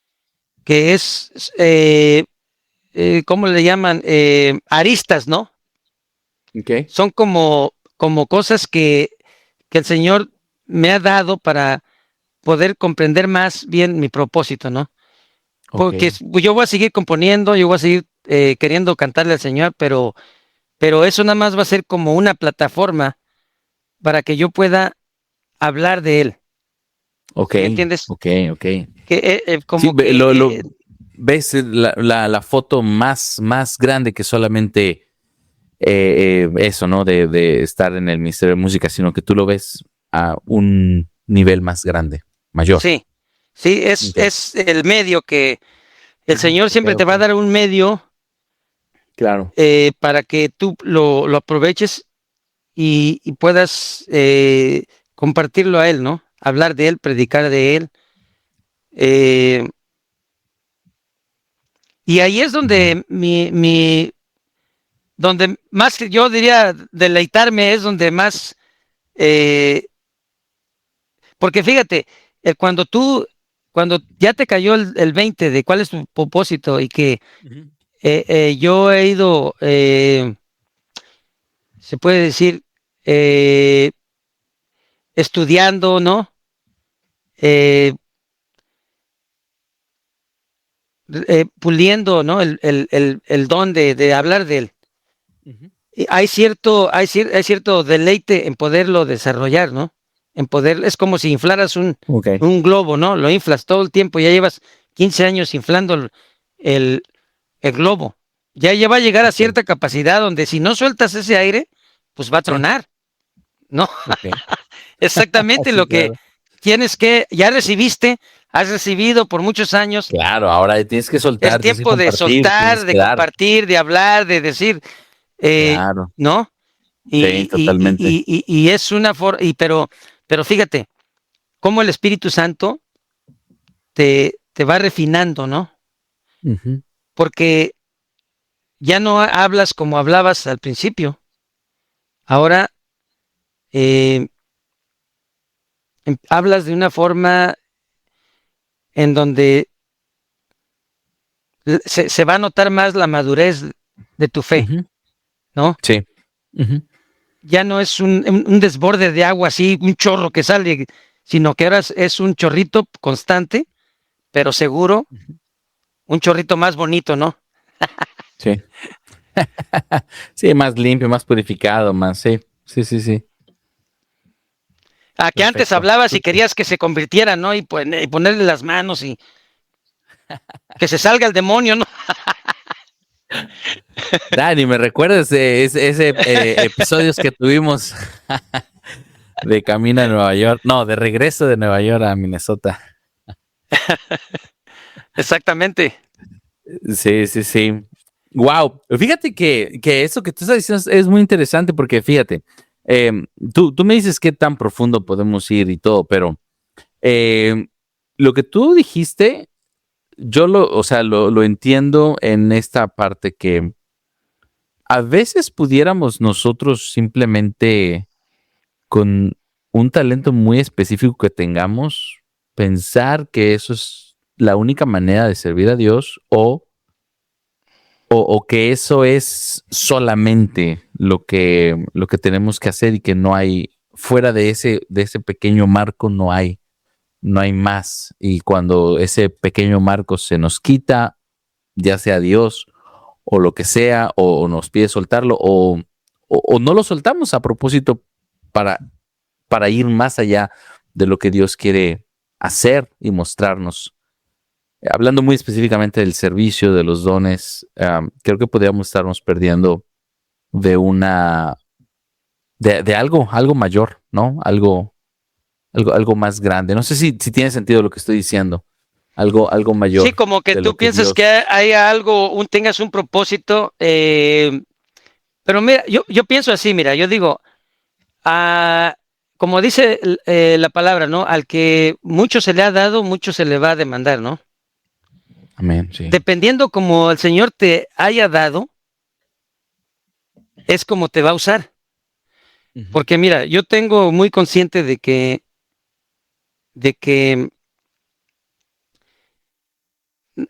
que es, eh, ¿cómo le llaman? Aristas, ¿no? Okay. Son como cosas que el Señor me ha dado para poder comprender más bien mi propósito, ¿no? Porque Okay. yo voy a seguir componiendo, yo voy a seguir queriendo cantarle al Señor, pero eso nada más va a ser como una plataforma para que yo pueda hablar de Él. ¿Sí me Okay. entiendes? Okay. Okay. Que Sí, como que ves la foto más grande que solamente eso, ¿no? De estar en el Ministerio de Música, sino que tú lo ves a un nivel más grande, mayor. sí, sí, Okay. es el medio que el Señor Okay, siempre te va a okay. dar un medio Claro. para que tú lo aproveches y puedas compartirlo a Él, ¿no? Hablar de Él, predicar de Él. Eh, y ahí es Ujú. donde donde más que yo diría deleitarme, es donde más, eh, porque fíjate, cuando ya te cayó el 20 de cuál es tu propósito y que Ujú. yo he ido, se puede decir, eh, estudiando, ¿no? Eh, puliendo, ¿no? El don de hablar de él. Ujú. Y hay cierto deleite en poderlo desarrollar, ¿no? En poder, es como si inflaras Okay. un globo, ¿no? Lo inflas todo el tiempo, ya llevas 15 años inflando el, el globo. Ya va a llegar a Okay. cierta capacidad donde si no sueltas ese aire, pues va a Sí. tronar, ¿no? Okay. Exactamente Sí, lo que claro. ya recibiste, has recibido por muchos años. Claro, ahora tienes que Es soltar, tienes que tiempo de compartir, soltar, tienes de que dar. compartir, de hablar, de decir, Claro. ¿no? Sí, totalmente. Y es una forma, pero fíjate, cómo el Espíritu Santo te va refinando, ¿no? Ujú. Porque ya no hablas como hablabas al principio. Ahora eh, hablas de una forma en donde se va a notar más la madurez de tu fe, Ujú. ¿no? Sí. Ujú. Ya no es un desborde de agua así, un chorro que sale, sino que ahora es un chorrito constante, pero seguro, Ujú. un chorrito más bonito, ¿no? Sí. Sí, más limpio, más purificado, más, sí. Sí, sí, sí. A que antes Perfecto. hablabas y Súper. querías que se convirtiera, ¿no? Y ponerle las manos y que se salga el demonio, ¿no? Dani, ¿me recuerdas de ese episodios que tuvimos de camino a Nueva York? No, de regreso de Nueva York a Minnesota. Exactamente. Sí, sí, sí. Wow. Fíjate que eso que tú estás diciendo es muy interesante porque fíjate, tú me dices qué tan profundo podemos ir y todo, pero eh, lo que tú dijiste, o sea, lo entiendo en esta parte que a veces pudiéramos nosotros simplemente con un talento muy específico que tengamos, pensar que eso es la única manera de servir a Dios o que eso es solamente lo que tenemos que hacer y que no hay, fuera de ese pequeño marco no hay más. Y cuando ese pequeño marco se nos quita, ya sea Dios o lo que sea, o nos pide soltarlo, o no lo soltamos a propósito para, para ir más allá de lo que Dios quiere hacer y mostrarnos. Hablando muy específicamente del servicio, de los dones, creo que podríamos estarnos perdiendo de de algo mayor, ¿no? Algo más grande. No sé si tiene sentido lo que estoy diciendo. Algo Sí, mayor como que de tú lo que piensas que Dios. hay algo, tengas un propósito, pero mira, yo pienso así, mira, yo digo, ah, como dice la palabra, ¿no? Al que mucho se le ha dado, mucho se le va a demandar, ¿no? Amén, sí. Dependiendo como el Señor te haya dado, es como te va a usar. Ujú. Porque mira, yo tengo muy consciente de que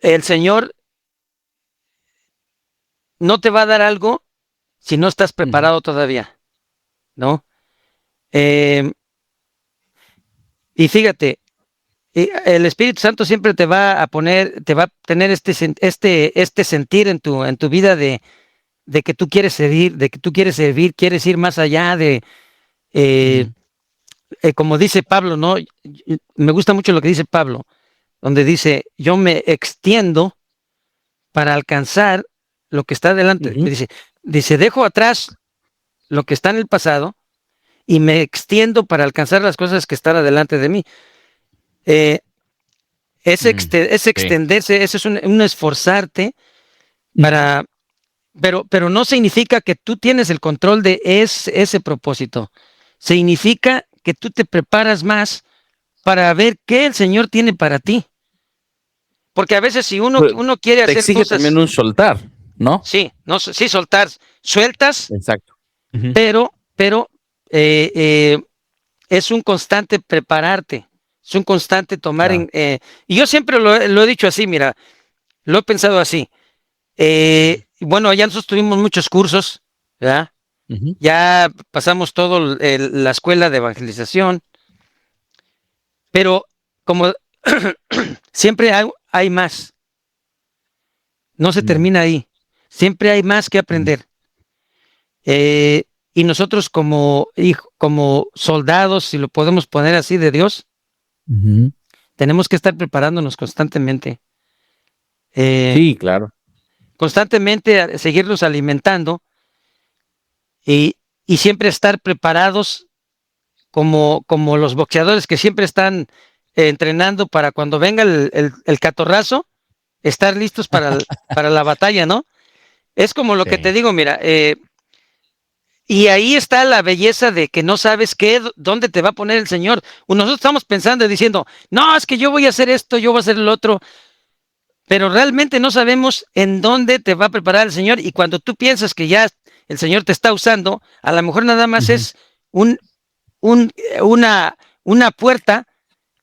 el Señor no te va a dar algo si no estás preparado todavía, ¿no? Y fíjate, el Espíritu Santo siempre te va a tener este sentir en tu vida de que tú quieres servir, quieres ir más allá como dice Pablo, ¿no? Me gusta mucho lo que dice Pablo, donde dice, yo me extiendo para alcanzar lo que está delante. Dice, dejo atrás lo que está en el pasado y me extiendo para alcanzar las cosas que están adelante de mí. Ese extenderse, ese es un esforzarte para, pero no significa que tú tienes el control de ese propósito. Significa que tú te preparas más para ver qué el Señor tiene para ti. Porque a veces si uno quiere hacer exige cosas... también un soltar, ¿no? Sí, sí, soltar. Sueltas, exacto. pero es un constante prepararte. Es un constante tomar y yo siempre lo he dicho así, mira, lo he pensado así. Bueno, ya nosotros tuvimos muchos cursos, ¿verdad? Ya pasamos todo la escuela de evangelización, pero como siempre hay más. No se termina ahí. Siempre hay más que aprender. Y nosotros como soldados, si lo podemos poner así, de Dios, tenemos que estar preparándonos constantemente. Sí, claro. Constantemente seguirlos alimentando y siempre estar preparados como los boxeadores que siempre están entrenando para cuando venga el catorrazo, estar listos para la batalla, ¿no? Es como lo que te digo, mira, y ahí está la belleza de que no sabes dónde te va a poner el Señor. Nosotros estamos pensando y diciendo, no, es que yo voy a hacer esto, yo voy a hacer el otro, pero realmente no sabemos en dónde te va a preparar el Señor. Y cuando tú piensas que ya el Señor te está usando, a lo mejor nada más es una puerta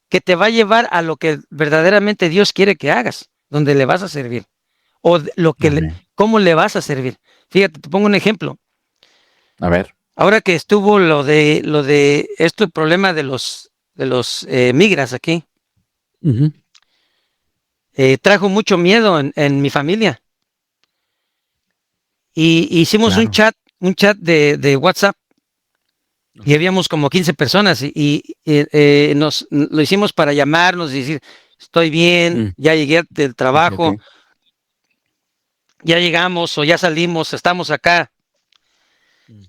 que te va a llevar a lo que verdaderamente Dios quiere que hagas, donde le vas a servir, o cómo le vas a servir. Fíjate, te pongo un ejemplo. A ver. Ahora que estuvo lo de el problema de los migras aquí, trajo mucho miedo en mi familia. Y hicimos un chat de WhatsApp y habíamos como 15 personas y nos lo hicimos para llamarnos y decir, estoy bien, ya llegué del trabajo, ya llegamos o ya salimos, estamos acá.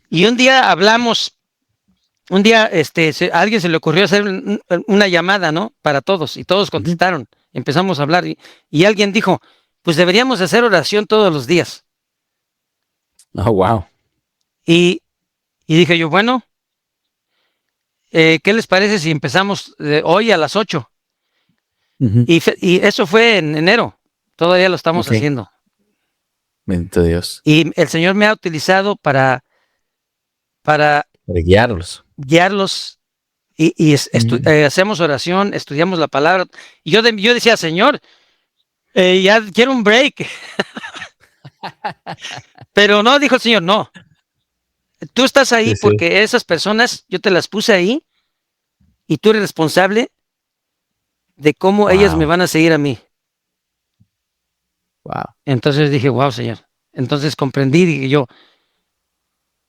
Y un día hablamos, a alguien se le ocurrió hacer una llamada, ¿no? Para todos, y todos contestaron. Empezamos a hablar y alguien dijo, pues deberíamos hacer oración todos los días. Oh, wow. Y dije yo, bueno, ¿qué les parece si empezamos hoy a las 8? Y eso fue en enero. Todavía lo estamos haciendo. Bendito Dios. Y el Señor me ha utilizado para guiarlos. Y hacemos oración, estudiamos la palabra. Y yo decía, Señor, ya quiero un break. Pero no, dijo el Señor, no. Tú estás ahí porque esas personas, yo te las puse ahí y tú eres responsable de cómo ellas me van a seguir a mí. Wow. Entonces dije, wow, Señor. Entonces comprendí, dije yo,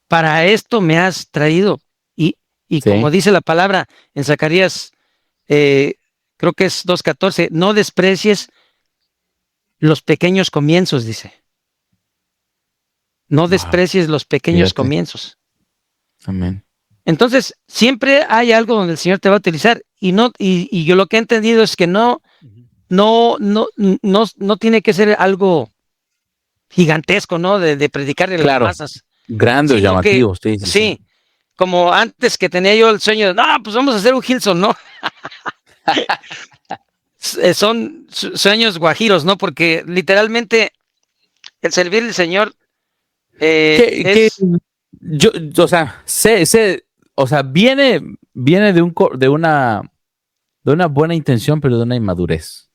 para esto me has traído. Y como dice la palabra en Zacarías, creo que es 2:14, no desprecies los pequeños comienzos, dice. No desprecies los pequeños comienzos. Amén. Entonces, siempre hay algo donde el Señor te va a utilizar. Y yo lo que he entendido es que no tiene que ser algo gigantesco, ¿no? De predicarle a las masas. Grande o llamativo, sí. Como antes que tenía yo el sueño de, no, pues vamos a hacer un Hillsong, ¿no? Son sueños guajiros, ¿no? Porque literalmente el servir al Señor yo, o sea, viene de una buena intención, pero de una inmadurez,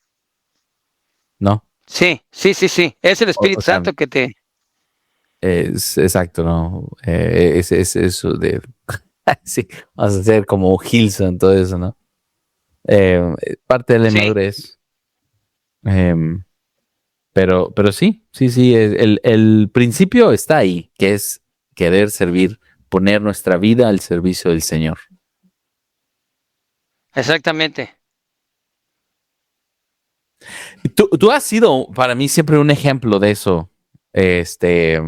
¿no? Sí. Es el Espíritu Santo que te... Es exacto, ¿no? Es eso de sí, vamos a ser como Hilson, todo eso, ¿no? Parte de la Sí, inmadurez. Em, pero sí, el principio está ahí, que es querer servir, poner nuestra vida al servicio del Señor. exactamente. Tú has sido para mí siempre un ejemplo de eso. Este,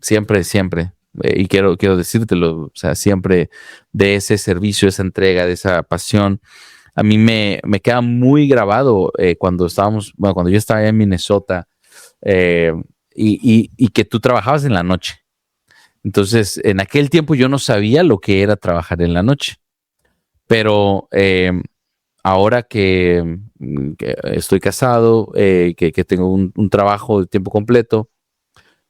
siempre. Y quiero decírtelo, o sea, siempre de ese servicio, esa entrega, de esa pasión. A mí me queda muy grabado cuando yo estaba en Minnesota eh, y que tú trabajabas en la noche. Entonces, en aquel tiempo yo no sabía lo que era trabajar en la noche, pero ahora que estoy casado, que tengo un trabajo de tiempo completo,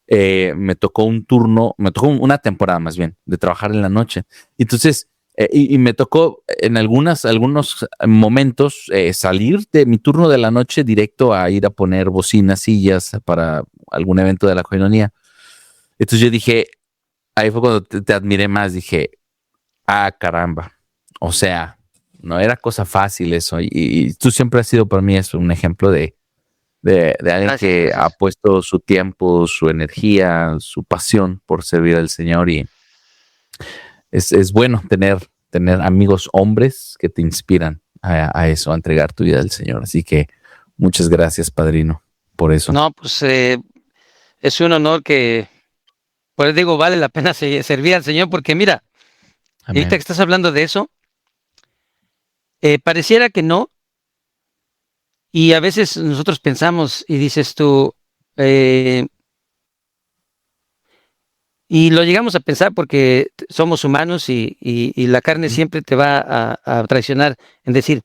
me tocó una temporada más bien, de trabajar en la noche. Entonces, y me tocó en algunos momentos salir de mi turno de la noche directo a ir a poner bocinas, sillas para algún evento de la coinonía. Entonces yo dije, ahí fue cuando te admiré más, dije, ah, caramba. O sea, no era cosa fácil eso. Y tú siempre has sido para mí eso, un ejemplo de alguien Gracias, que ha gracias. puesto su tiempo, su energía, su pasión por servir al Señor. Y es bueno tener amigos hombres que te inspiran a eso, a entregar tu vida al Señor. Así que muchas gracias, padrino, por eso. No, pues es un honor que, pues digo, vale la pena servir al Señor, porque mira, ahorita que Amén. estás hablando de eso, pareciera que no, y a veces nosotros pensamos y dices tú, eh, y lo llegamos a pensar porque somos humanos y la carne Ujú. siempre te va a traicionar en decir,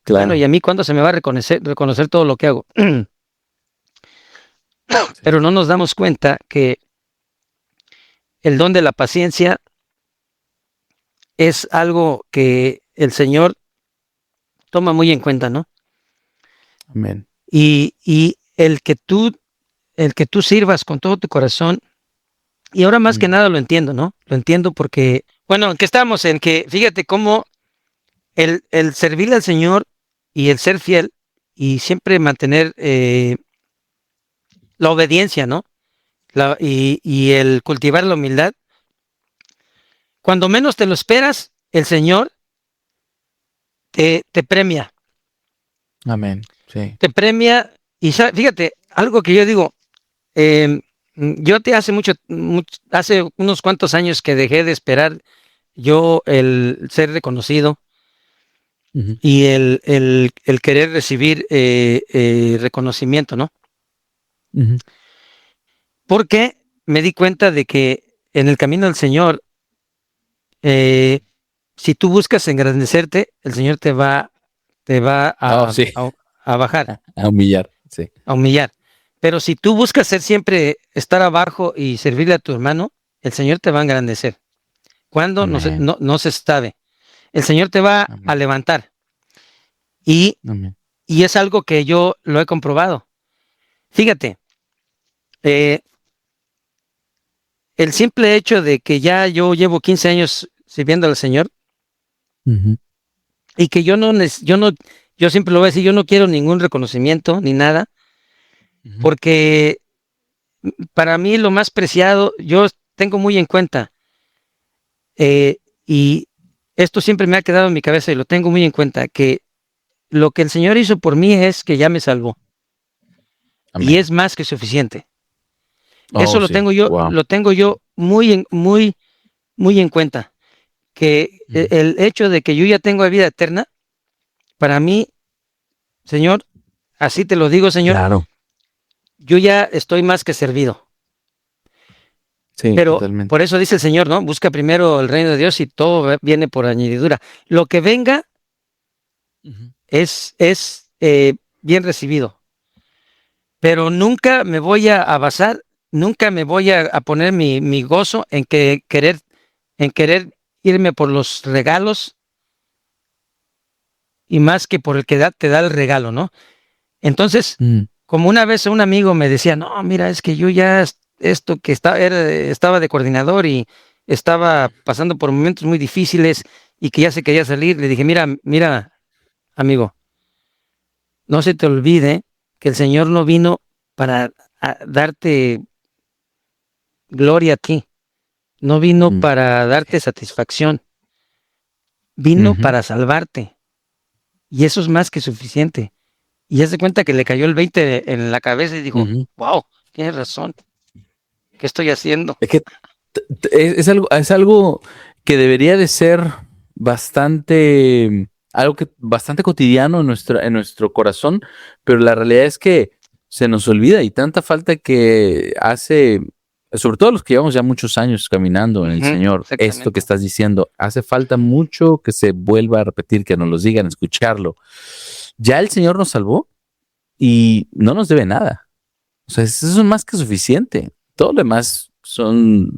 bueno, ¿y Claro. a mí cuándo se me va a reconocer todo lo que hago? Sí. Pero no nos damos cuenta que el don de la paciencia es algo que el Señor toma muy en cuenta, ¿no? Amén. Y el que tú sirvas con todo tu corazón, y ahora más que Ujú. nada lo entiendo, ¿no? Lo entiendo porque, bueno, en que estamos en que, fíjate cómo el servirle al Señor y el ser fiel y siempre mantener la obediencia, ¿no? Y el cultivar la humildad, cuando menos te lo esperas, el Señor te premia, Amén. Sí. te premia. Y fíjate, algo que yo digo, eh, yo te hace unos cuantos años que dejé de esperar yo el ser reconocido Ujú. y el querer recibir reconocimiento, ¿no? Ujú. Porque me di cuenta de que en el camino del Señor, eh, si tú buscas engrandecerte, el Señor te va Oh, sí. a bajar, A humillar. Sí. a humillar. Pero si tú buscas ser siempre, estar abajo y servirle a tu hermano, el Señor te va a engrandecer. ¿Cuándo? Amén. No se sabe. El Señor te va a Amén. levantar. Y, Amén. y es algo que yo lo he comprobado. Fíjate, eh, el simple hecho de que ya yo llevo 15 años sirviendo al Señor Ujú. y que yo siempre lo voy a decir, yo no quiero ningún reconocimiento ni nada, Ujú. porque para mí lo más preciado, yo tengo muy en cuenta, eh, y esto siempre me ha quedado en mi cabeza y lo tengo muy en cuenta, que lo que el Señor hizo por mí es que ya me salvó y Amén. es más que suficiente. Eso Oh, sí. Wow. lo tengo yo muy en cuenta, que Ujú. el hecho de que yo ya tengo vida eterna, para mí, Señor, así te lo digo, Señor, Claro. yo ya estoy más que servido. Sí, Pero por totalmente. eso dice el Señor, ¿no? Busca primero el reino de Dios y todo viene por añadidura. Lo que venga Ujú. es bien recibido, pero nunca me voy a basar, nunca me voy a poner mi gozo en querer irme por los regalos y más que por el que te da el regalo, ¿no? Entonces, Mm. como una vez un amigo me decía, no, mira, es que yo ya esto que estaba de coordinador y estaba pasando por momentos muy difíciles y que ya se quería salir. Le dije, mira, amigo, no se te olvide que el Señor no vino para darte gloria a ti, no vino para darte satisfacción, vino para salvarte. Y eso es más que suficiente. Y ya se cuenta que le cayó el 20 en la cabeza y dijo, wow, tienes razón. ¿Qué estoy haciendo? Es que es algo que debería de ser bastante cotidiano en nuestro corazón, pero la realidad es que se nos olvida y tanta falta que hace, sobre todo los que llevamos ya muchos años caminando en el Señor, esto que estás diciendo, hace falta mucho que se vuelva a repetir, que nos lo digan, escucharlo. Ya el Señor nos salvó y no nos debe nada. O sea, eso es más que suficiente. Todo lo demás son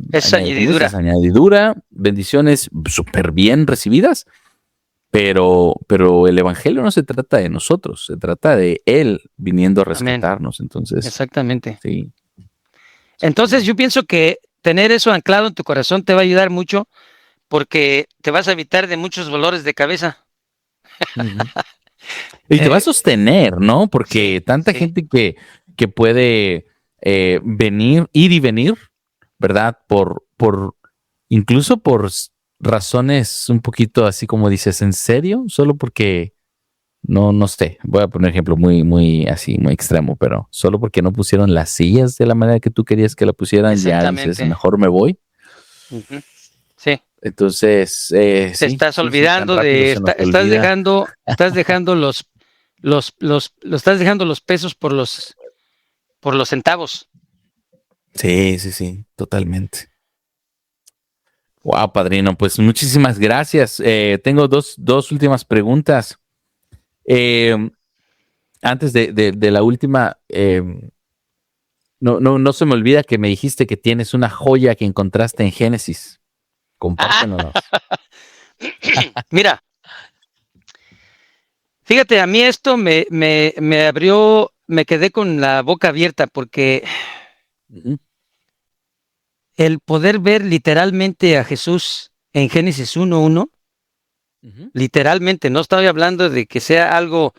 añadidura, bendiciones súper bien recibidas, pero el evangelio no se trata de nosotros, se trata de Él viniendo a rescatarnos. Entonces, exactamente. Sí. Entonces yo pienso que tener eso anclado en tu corazón te va a ayudar mucho porque te vas a evitar de muchos dolores de cabeza. Y te va a sostener, ¿no? Porque tanta gente que puede ir y venir, ¿verdad? Incluso por razones un poquito así como dices, ¿en serio? Solo porque, no sé, voy a poner un ejemplo muy así, muy extremo, pero solo porque no pusieron las sillas de la manera que tú querías que la pusieran, ya dices, mejor me voy. Sí. Entonces, te estás olvidando estás dejando los pesos por los centavos. Sí, totalmente. Wow, padrino, pues muchísimas gracias. Tengo dos últimas preguntas. Antes de la última, no se me olvida que me dijiste que tienes una joya que encontraste en Génesis. Compártenos. Mira, fíjate, a mí esto me abrió, me quedé con la boca abierta porque el poder ver literalmente a Jesús en Génesis 1:1, literalmente, no estoy hablando de que sea algo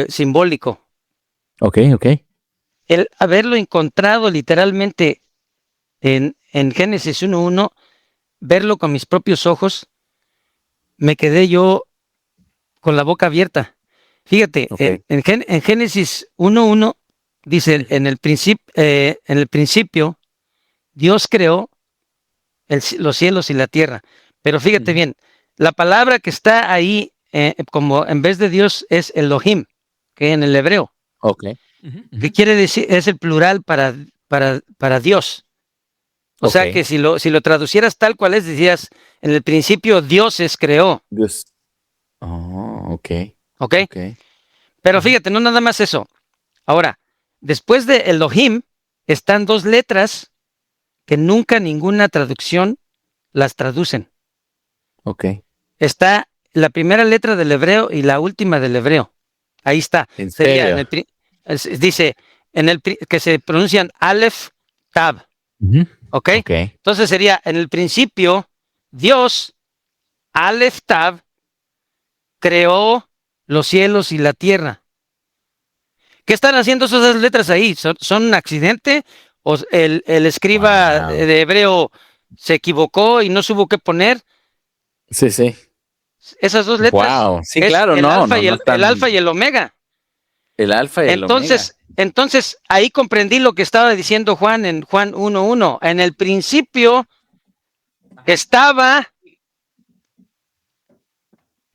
simbólico. Ok. El haberlo encontrado literalmente en Génesis 1:1, verlo con mis propios ojos, me quedé yo con la boca abierta. Fíjate, en Génesis 1:1 dice, en el principio Dios creó los cielos y la tierra. Pero fíjate bien, la palabra que está ahí como en vez de Dios es Elohim, que en el hebreo. ¿Qué quiere decir? Es el plural para Dios. O sea que si lo traducieras tal cual es, decías, en el principio dioses creó. Dios. Oh, ok. Pero fíjate, no nada más eso. Ahora, después de Elohim, están dos letras que nunca ninguna traducción las traducen. Está la primera letra del hebreo y la última del hebreo. Ahí está. Sería dice que se pronuncian Aleph, Tab. Entonces sería en el principio Dios, Aleph, Tab, creó los cielos y la tierra. ¿Qué están haciendo esas letras ahí? ¿Son un accidente? ¿O el escriba de hebreo se equivocó y no supo qué poner? Sí. Esas dos letras. Wow. Sí, claro, el alfa y el omega. El alfa y el omega. Entonces, ahí comprendí lo que estaba diciendo Juan en Juan 1:1. En el principio estaba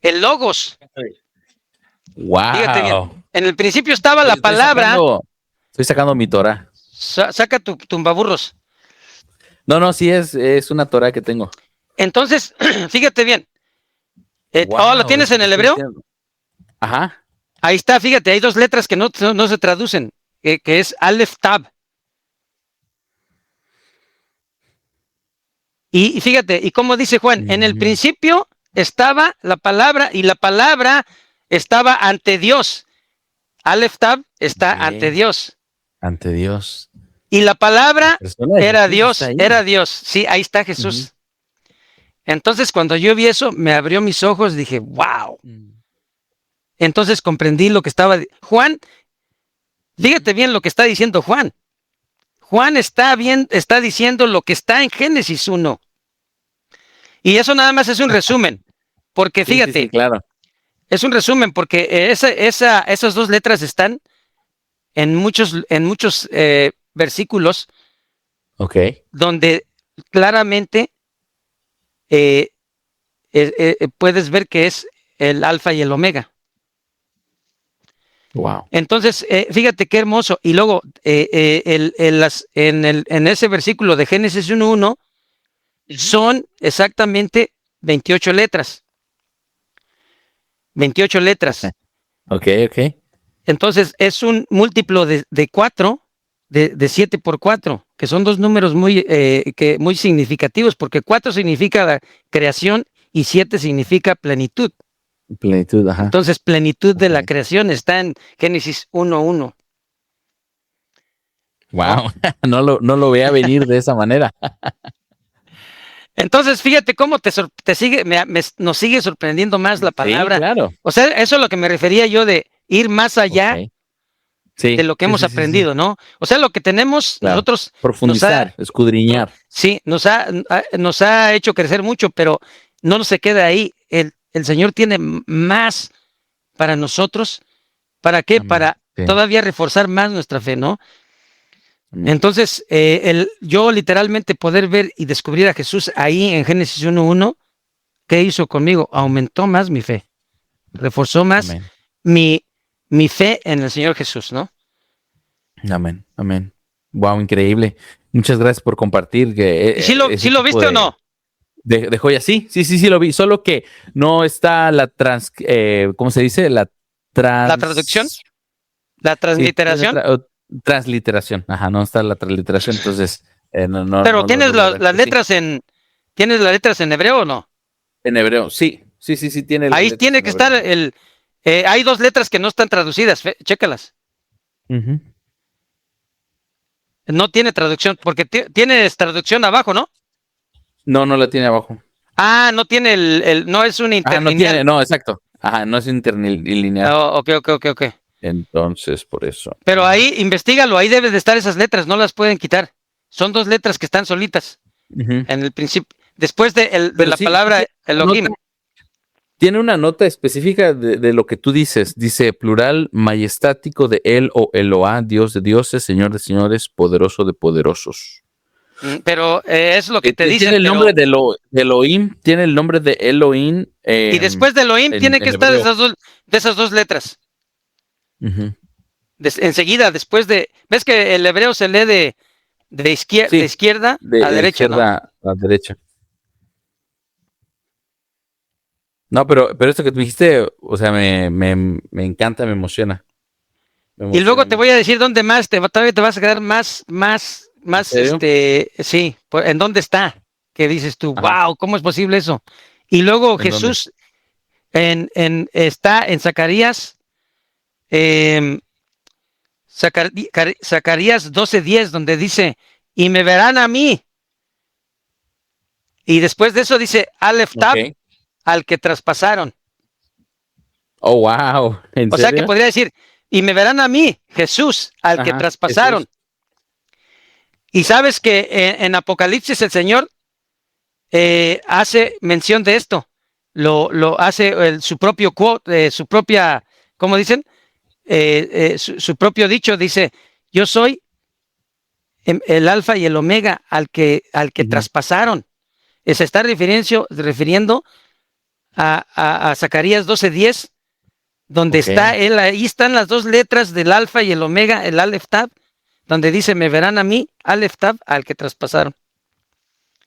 el Logos. Wow. Fíjate bien. En el principio estaba la palabra. Estoy sacando mi Torah. Saca tu tumbaburros. No, sí es una Torah que tengo. Entonces, fíjate bien. ¿Lo tienes en el hebreo? Ajá. Ahí está, fíjate, hay dos letras que no se traducen, que es Aleph, Tab. Y fíjate, y como dice Juan, en el principio estaba la palabra y la palabra estaba ante Dios. Aleph, Tab está ante Dios. ante Dios. Y la palabra Persona de era Jesús Dios, está ahí. era Dios. Sí, ahí está Jesús. Entonces, cuando yo vi eso, me abrió mis ojos, dije, wow. Entonces comprendí lo que estaba Juan. Fíjate bien lo que está diciendo Juan. Juan está diciendo lo que está en Génesis 1. Y eso nada más es un resumen, porque Sí, fíjate, claro. es un resumen porque esas dos letras están en muchos versículos Ok. donde claramente puedes ver que es el alfa y el omega. Wow. Entonces, fíjate qué hermoso. Y luego, en ese versículo de Génesis 1:1 son exactamente 28 letras. 28 letras. Ok. Entonces, es un múltiplo de 4, de 7 por 4, que son dos números muy significativos, porque 4 significa la creación y 7 significa plenitud. Plenitud, ajá. Entonces, plenitud de la Ok. creación está en Génesis 1:1. Wow. No lo veía venir de esa manera. Entonces, fíjate cómo nos sigue sorprendiendo más la palabra. Sí, claro. O sea, eso es lo que me refería yo de ir más allá Ok. Sí, de lo que hemos aprendido, ¿no? O sea, lo que tenemos claro. nosotros Profundizar, escudriñar. sí, nos ha hecho crecer mucho, pero no se queda ahí. El Señor tiene más para nosotros. ¿Para qué? Amén. Para Sí. todavía reforzar más nuestra fe, ¿no? Amén. Entonces, yo literalmente poder ver y descubrir a Jesús ahí en Génesis 1:1, ¿qué hizo conmigo? Aumentó más mi fe, reforzó más Amén. mi fe en el Señor Jesús, ¿no? Amén. Amén. Wow, increíble. Muchas gracias por compartir. ¿Y sí lo viste o no? De joya. Sí, lo vi. Solo que no está ¿cómo se dice? ¿La traducción? ¿La transliteración? Transliteración. Ajá, no está la transliteración, entonces Pero no tienes logré ver. las Sí, letras en hebreo o no? en hebreo. Sí, tiene las Ahí letras tiene en que hebreo. estar hay dos letras que no están traducidas, chécalas. Ujú. No tiene traducción, porque tienes traducción abajo, ¿no? No la tiene abajo. Ah, no tiene no es un Ajá, no interlineal. tiene, no, exacto. Ajá, no es interlineal. Oh, ok. Entonces, por eso. Pero ahí, investigalo, ahí deben de estar esas letras, no las pueden quitar. Son dos letras que están solitas Ujú. en el principio. Después de Pero la sí, palabra Elohim. tiene una nota específica de lo que tú dices. Dice plural majestático de él o Eloá, Dios de dioses, Señor de señores, poderoso de poderosos. Pero es lo que te dice. Tiene el nombre de Elohim, tiene el nombre de Elohim. Y después de Elohim tiene que estar de esas dos letras. Uh-huh. Enseguida, después ¿ves que el hebreo se lee de izquierda a derecha, izquierda a derecha. No, pero esto que tú dijiste, o sea, me encanta, me emociona. Y luego te voy a decir dónde más, todavía te vas a quedar más, sí, en dónde está, que dices tú, Ajá. wow, ¿cómo es posible eso? Y luego Jesús está en Zacarías, Zacarías 12:10, donde dice, y me verán a mí. Y después de eso dice, Aleph Tab, al que traspasaron. Oh, wow. ¿En O sea serio? que podría decir, y me verán a mí, Jesús, al que traspasaron. Jesús. Y sabes que en Apocalipsis el Señor hace mención de esto. Lo hace su propio quote, su propia, ¿cómo dicen? Su propio dicho dice, yo soy el alfa y el omega al que traspasaron. Se está refiriendo a Zacarías 12:10, donde está él, ahí están las dos letras del alfa y el omega, el Aleph Tab, donde dice, me verán a mí, Aleph Tab, al que traspasaron.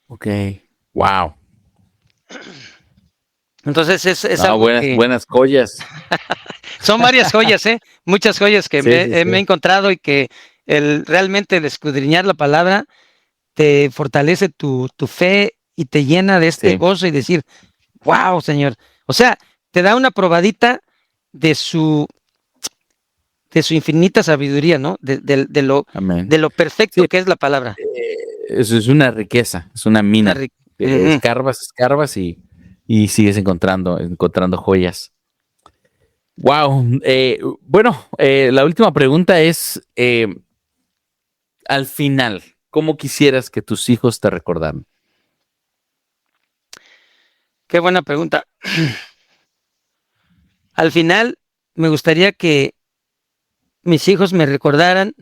Ok, wow. Entonces es algo buenas joyas. Son varias joyas, muchas joyas que me he encontrado y que realmente el escudriñar la palabra te fortalece tu fe y te llena de este gozo y decir, wow, Señor. O sea, te da una probadita de su su infinita sabiduría, ¿no? Amén. De lo perfecto Sí, que es la palabra. eso es una riqueza, es una mina. Ujú. Escarbas y sigues encontrando joyas. Wow. Bueno, la última pregunta es, al final, ¿cómo quisieras que tus hijos te recordaran? Qué buena pregunta. Al final, me gustaría que mis hijos me recordaran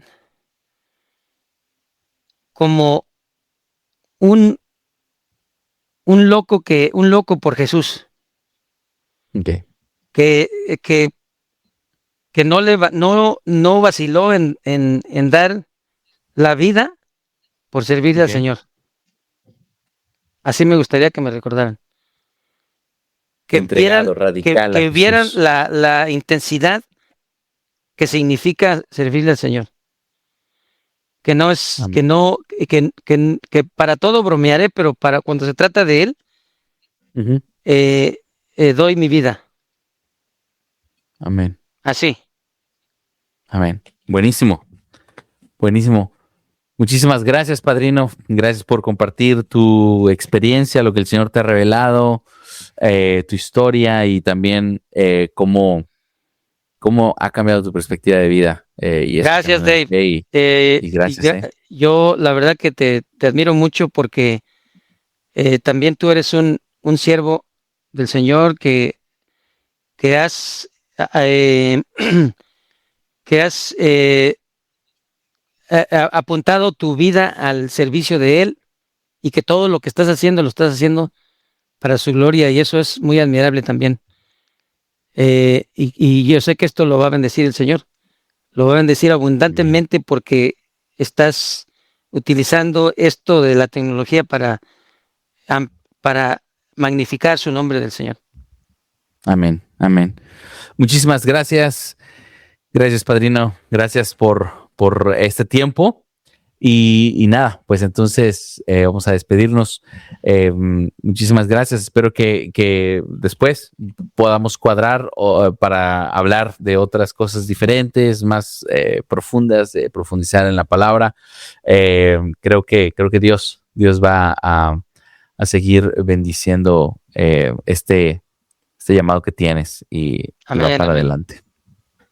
como un, un loco por Jesús, Okay. que, que, que no vaciló en dar la vida por servirle al Okay. Señor. Así me gustaría que me recordaran. Que vieran, Entregado, radical a que vieran Jesús. la intensidad que significa servirle al Señor. Que no es, que Amén. no, que para todo bromearé, pero para cuando se trata de Él, Ujú. eh, doy mi vida. Amén. Así. Amén. Buenísimo. Buenísimo. Muchísimas gracias, padrino. Gracias por compartir tu experiencia, lo que el Señor te ha revelado, tu historia y también cómo ha cambiado tu perspectiva de vida y este Gracias, camino de Dave. fe. Y gracias, Yo la verdad que te admiro mucho porque también tú eres un siervo del Señor que has, eh, que has apuntado tu vida al servicio de Él y que todo lo que estás haciendo lo estás haciendo para su gloria y eso es muy admirable también. Y yo sé que esto lo va a bendecir el Señor, lo va a bendecir Amén. abundantemente porque estás utilizando esto de la tecnología am- para magnificar su nombre del Señor. Amén. Amén. Muchísimas gracias. Gracias, padrino. Gracias por este tiempo. Y nada, pues entonces vamos a despedirnos. Muchísimas gracias. Espero que después podamos cuadrar para hablar de otras cosas diferentes, más profundas, profundizar en la palabra. Creo que Dios va a seguir bendiciendo este llamado que tienes y va Amén, para amén. adelante.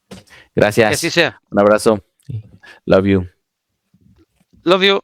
Que así Gracias. sea. Un abrazo. Love you. Love you.